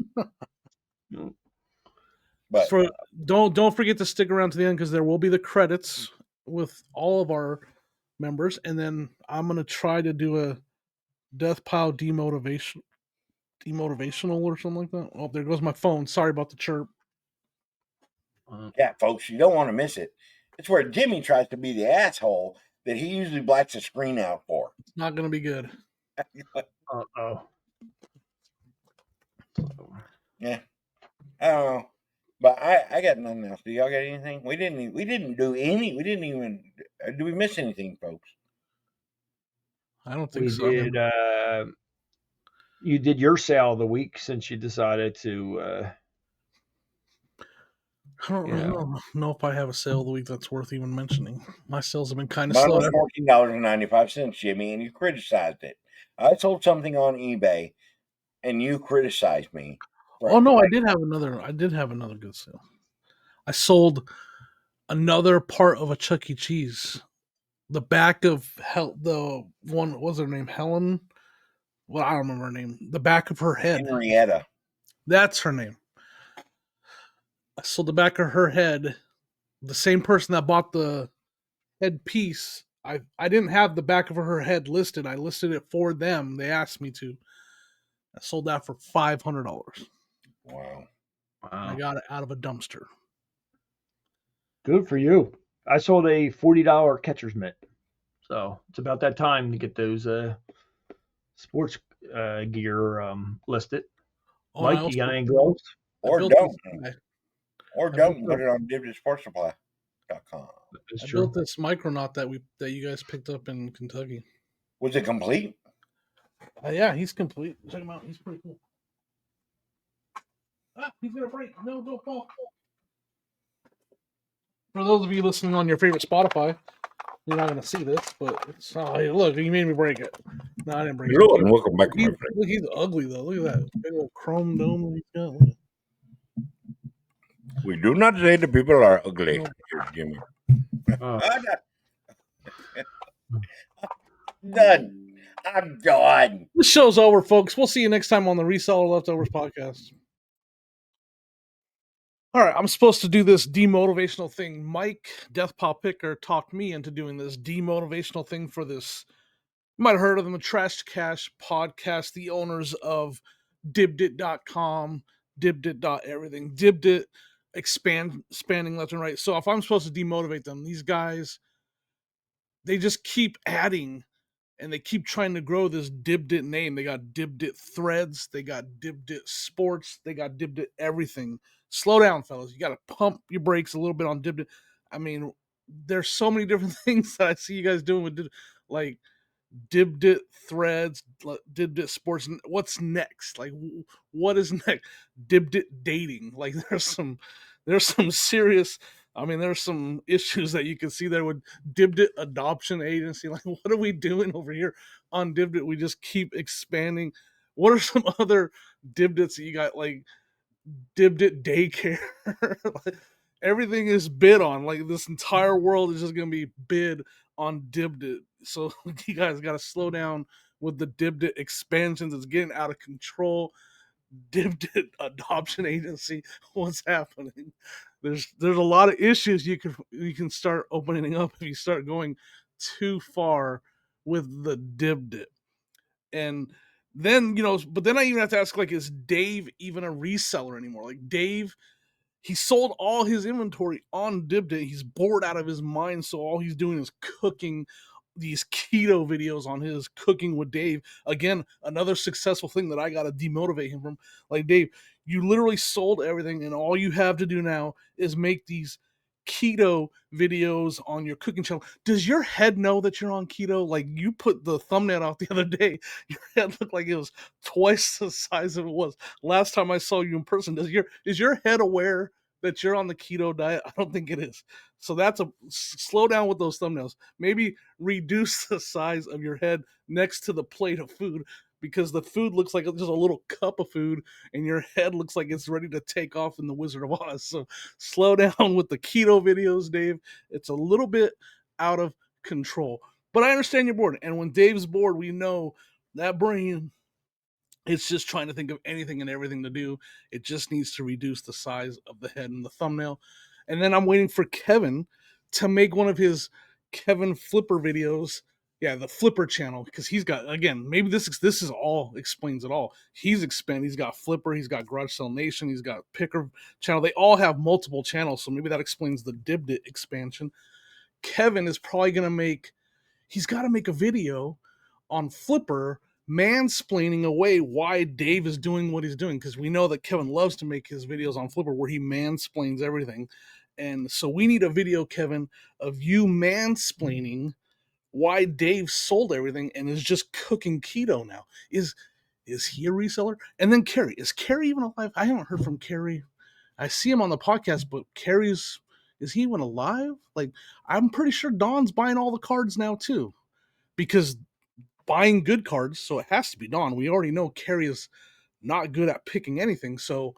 But don't forget to stick around to the end because there will be the credits with all of our members, and then I'm gonna try to do a Death Pile demotivational or something like that. Oh, there goes my phone. Sorry about the chirp. Yeah, folks, you don't want to miss it. It's where Jimmy tries to be the asshole that he usually blacks the screen out for. It's not gonna be good. Yeah, I don't know. But I got nothing else. Do y'all got anything? We didn't do any. We didn't even. Do we miss anything, folks? I don't think we so. Did you did your sale of the week since you decided to. I don't really know if I have a sale of the week that's worth even mentioning. My sales have been kind of Mine slow. was $14.95, Jimmy, and you criticized it. I sold something on eBay, and you criticized me. Oh no, I did have another. I did have another good sale. I sold another part of a Chuck E. Cheese. The back of the one, what was her name? Helen. Well, I don't remember her name. The back of her head. Henrietta. That's her name. I sold the back of her head. The same person that bought the head piece. I didn't have the back of her head listed. I listed it for them. They asked me to. I sold that for $500. Wow. I got it out of a dumpster. Good for you. I sold a $40 catcher's mitt. So it's about that time to get those sports gear listed. Oh, Mike, you got any gloves? Or don't. Or don't put it on DibditSportsSupply.com. I built this Micronaut that you guys picked up in Kentucky. Was it complete? Yeah, he's complete. Check him out. He's pretty cool. He's gonna break. No, don't fall. For those of you listening on your favorite Spotify, you're not gonna see this, but it's look. You made me break it. No, I didn't break it. Hello and welcome back, my friend. Look, he's ugly though. Look at that big old chrome dome he's got. Look. We do not say the people are ugly, Jimmy. Done. I'm done. This show's over, folks. We'll see you next time on the Reseller Leftovers podcast. All right, I'm supposed to do this demotivational thing. Mike, Deathpaw Picker, talked me into doing this demotivational thing for this. You might have heard of them, the Trash Cash podcast, the owners of dibdit.com, dibdit.everything, dibdit expanding left and right. So if I'm supposed to demotivate them, these guys, they just keep adding and they keep trying to grow this Dibdit name. They got Dibdit Threads, they got Dibdit Sports, they got Dibdit everything. Slow down, fellas. You got to pump your brakes a little bit on Dibdit. I mean, there's so many different things that I see you guys doing with Dibdit, like Dibdit Threads, Dibdit Sports. What's next? Like, what is next? Dibdit Dating. Like, there's some serious. I mean, there's some issues that you can see there with Dibdit Adoption Agency. Like, what are we doing over here on Dibdit? We just keep expanding. What are some other Dibdits that you got? Like Dibdit Daycare. Like, everything is bid on. Like, this entire world is just going to be bid on Dibdit. So you guys got to slow down with the Dibdit expansions. It's getting out of control. Dibdit Adoption Agency. What's happening? There's a lot of issues you can start opening up if you start going too far with the Dibdit. And then, but then I even have to ask, like, is Dave even a reseller anymore? Like, Dave, he sold all his inventory on Dibdit. He's bored out of his mind, so all he's doing is cooking these keto videos on his Cooking with Dave. Again, another successful thing that I got to demotivate him from. Like, Dave, you literally sold everything, and all you have to do now is make these keto videos on your cooking channel. Does your head know that you're on keto? Like, you put the thumbnail out the other day, your head looked like it was twice the size of it was last time I saw you in person. Is your head aware that you're on the keto diet? I don't think it is. So slow down with those thumbnails. Maybe reduce the size of your head next to the plate of food, because the food looks like just a little cup of food and your head looks like it's ready to take off in the Wizard of Oz. So slow down with the keto videos, Dave. It's a little bit out of control. But I understand you're bored. And when Dave's bored, we know that brain, it's just trying to think of anything and everything to do. It just needs to reduce the size of the head and the thumbnail. And then I'm waiting for Kevin to make one of his Kevin Flipper videos. Yeah, the Flipper channel, because he's got, again, maybe this is all explains it all. He's expanded. He's got Flipper. He's got Garage Sale Nation. He's got Picker channel. They all have multiple channels, so maybe that explains the Dibdit expansion. Kevin is probably going to he's got to make a video on Flipper mansplaining away why Dave is doing what he's doing, because we know that Kevin loves to make his videos on Flipper where he mansplains everything. And so we need a video, Kevin, of you mansplaining why Dave sold everything and is just cooking keto now. is he a reseller? And then Carrie, is Carrie even alive? I haven't heard from Carrie. I see him on the podcast, but Carrie's, is he even alive? Like, I'm pretty sure Don's buying all the cards now too, because buying good cards, so it has to be Don. We already know Carrie is not good at picking anything, so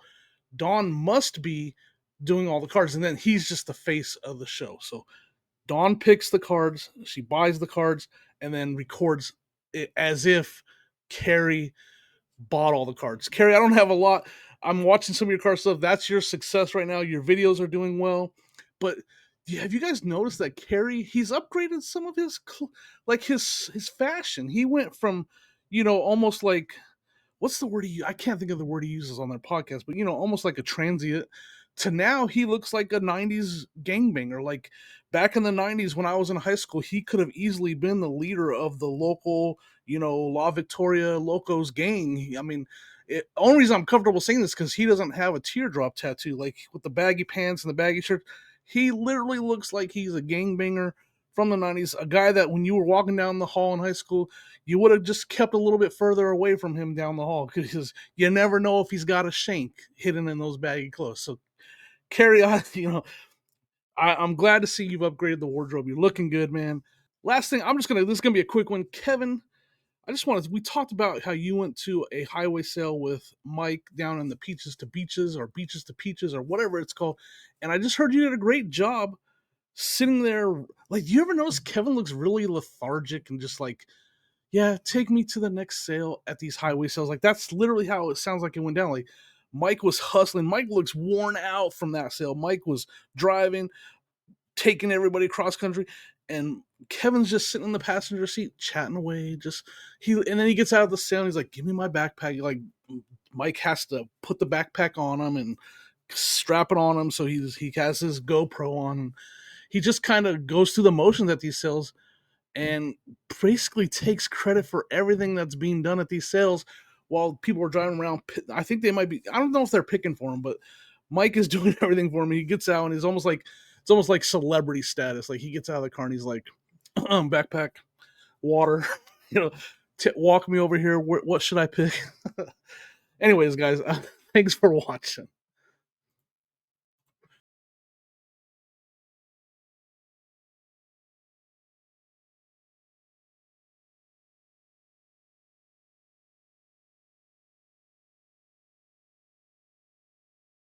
Don must be doing all the cards, and then he's just the face of the show. So Dawn picks the cards, she buys the cards, and then records it as if Carrie bought all the cards. Carrie, I don't have a lot. I'm watching some of your card stuff. That's your success right now. Your videos are doing well. But have you guys noticed that Carrie, he's upgraded some of his like his fashion. He went from, almost like, what's the word I can't think of the word he uses on their podcast, but almost like a transient, to now he looks like a 90s gangbanger. Like back in the 90s when I was in high school, he could have easily been the leader of the local, La Victoria Locos gang. I mean, only reason I'm comfortable saying this because he doesn't have a teardrop tattoo, like with the baggy pants and the baggy shirt. He literally looks like he's a gangbanger from the 90s, a guy that when you were walking down the hall in high school, you would have just kept a little bit further away from him down the hall because you never know if he's got a shank hidden in those baggy clothes. So carry on, I'm glad to see you've upgraded the wardrobe. You're looking good, man. Last thing, this is gonna be a quick one. Kevin, we talked about how you went to a highway sale with Mike down in the Peaches to Beaches or Beaches to Peaches or whatever it's called. And I just heard you did a great job sitting there. Like, do you ever notice Kevin looks really lethargic and just like, yeah, take me to the next sale at these highway sales? Like, that's literally how it sounds like it went down. Like, Mike was hustling. Mike looks worn out from that sale. Mike was driving, taking everybody cross country, and Kevin's just sitting in the passenger seat chatting away. And then he gets out of the sale and he's like, give me my backpack. Like, Mike has to put the backpack on him and strap it on him. So he has his GoPro on. He just kind of goes through the motions at these sales and basically takes credit for everything that's being done at these sales while people are driving around. I think they might be, I don't know if they're picking for him, but Mike is doing everything for him. He gets out and it's almost like celebrity status. Like, he gets out of the car and he's like, backpack, water, walk me over here. What should I pick? Anyways, guys, thanks for watching.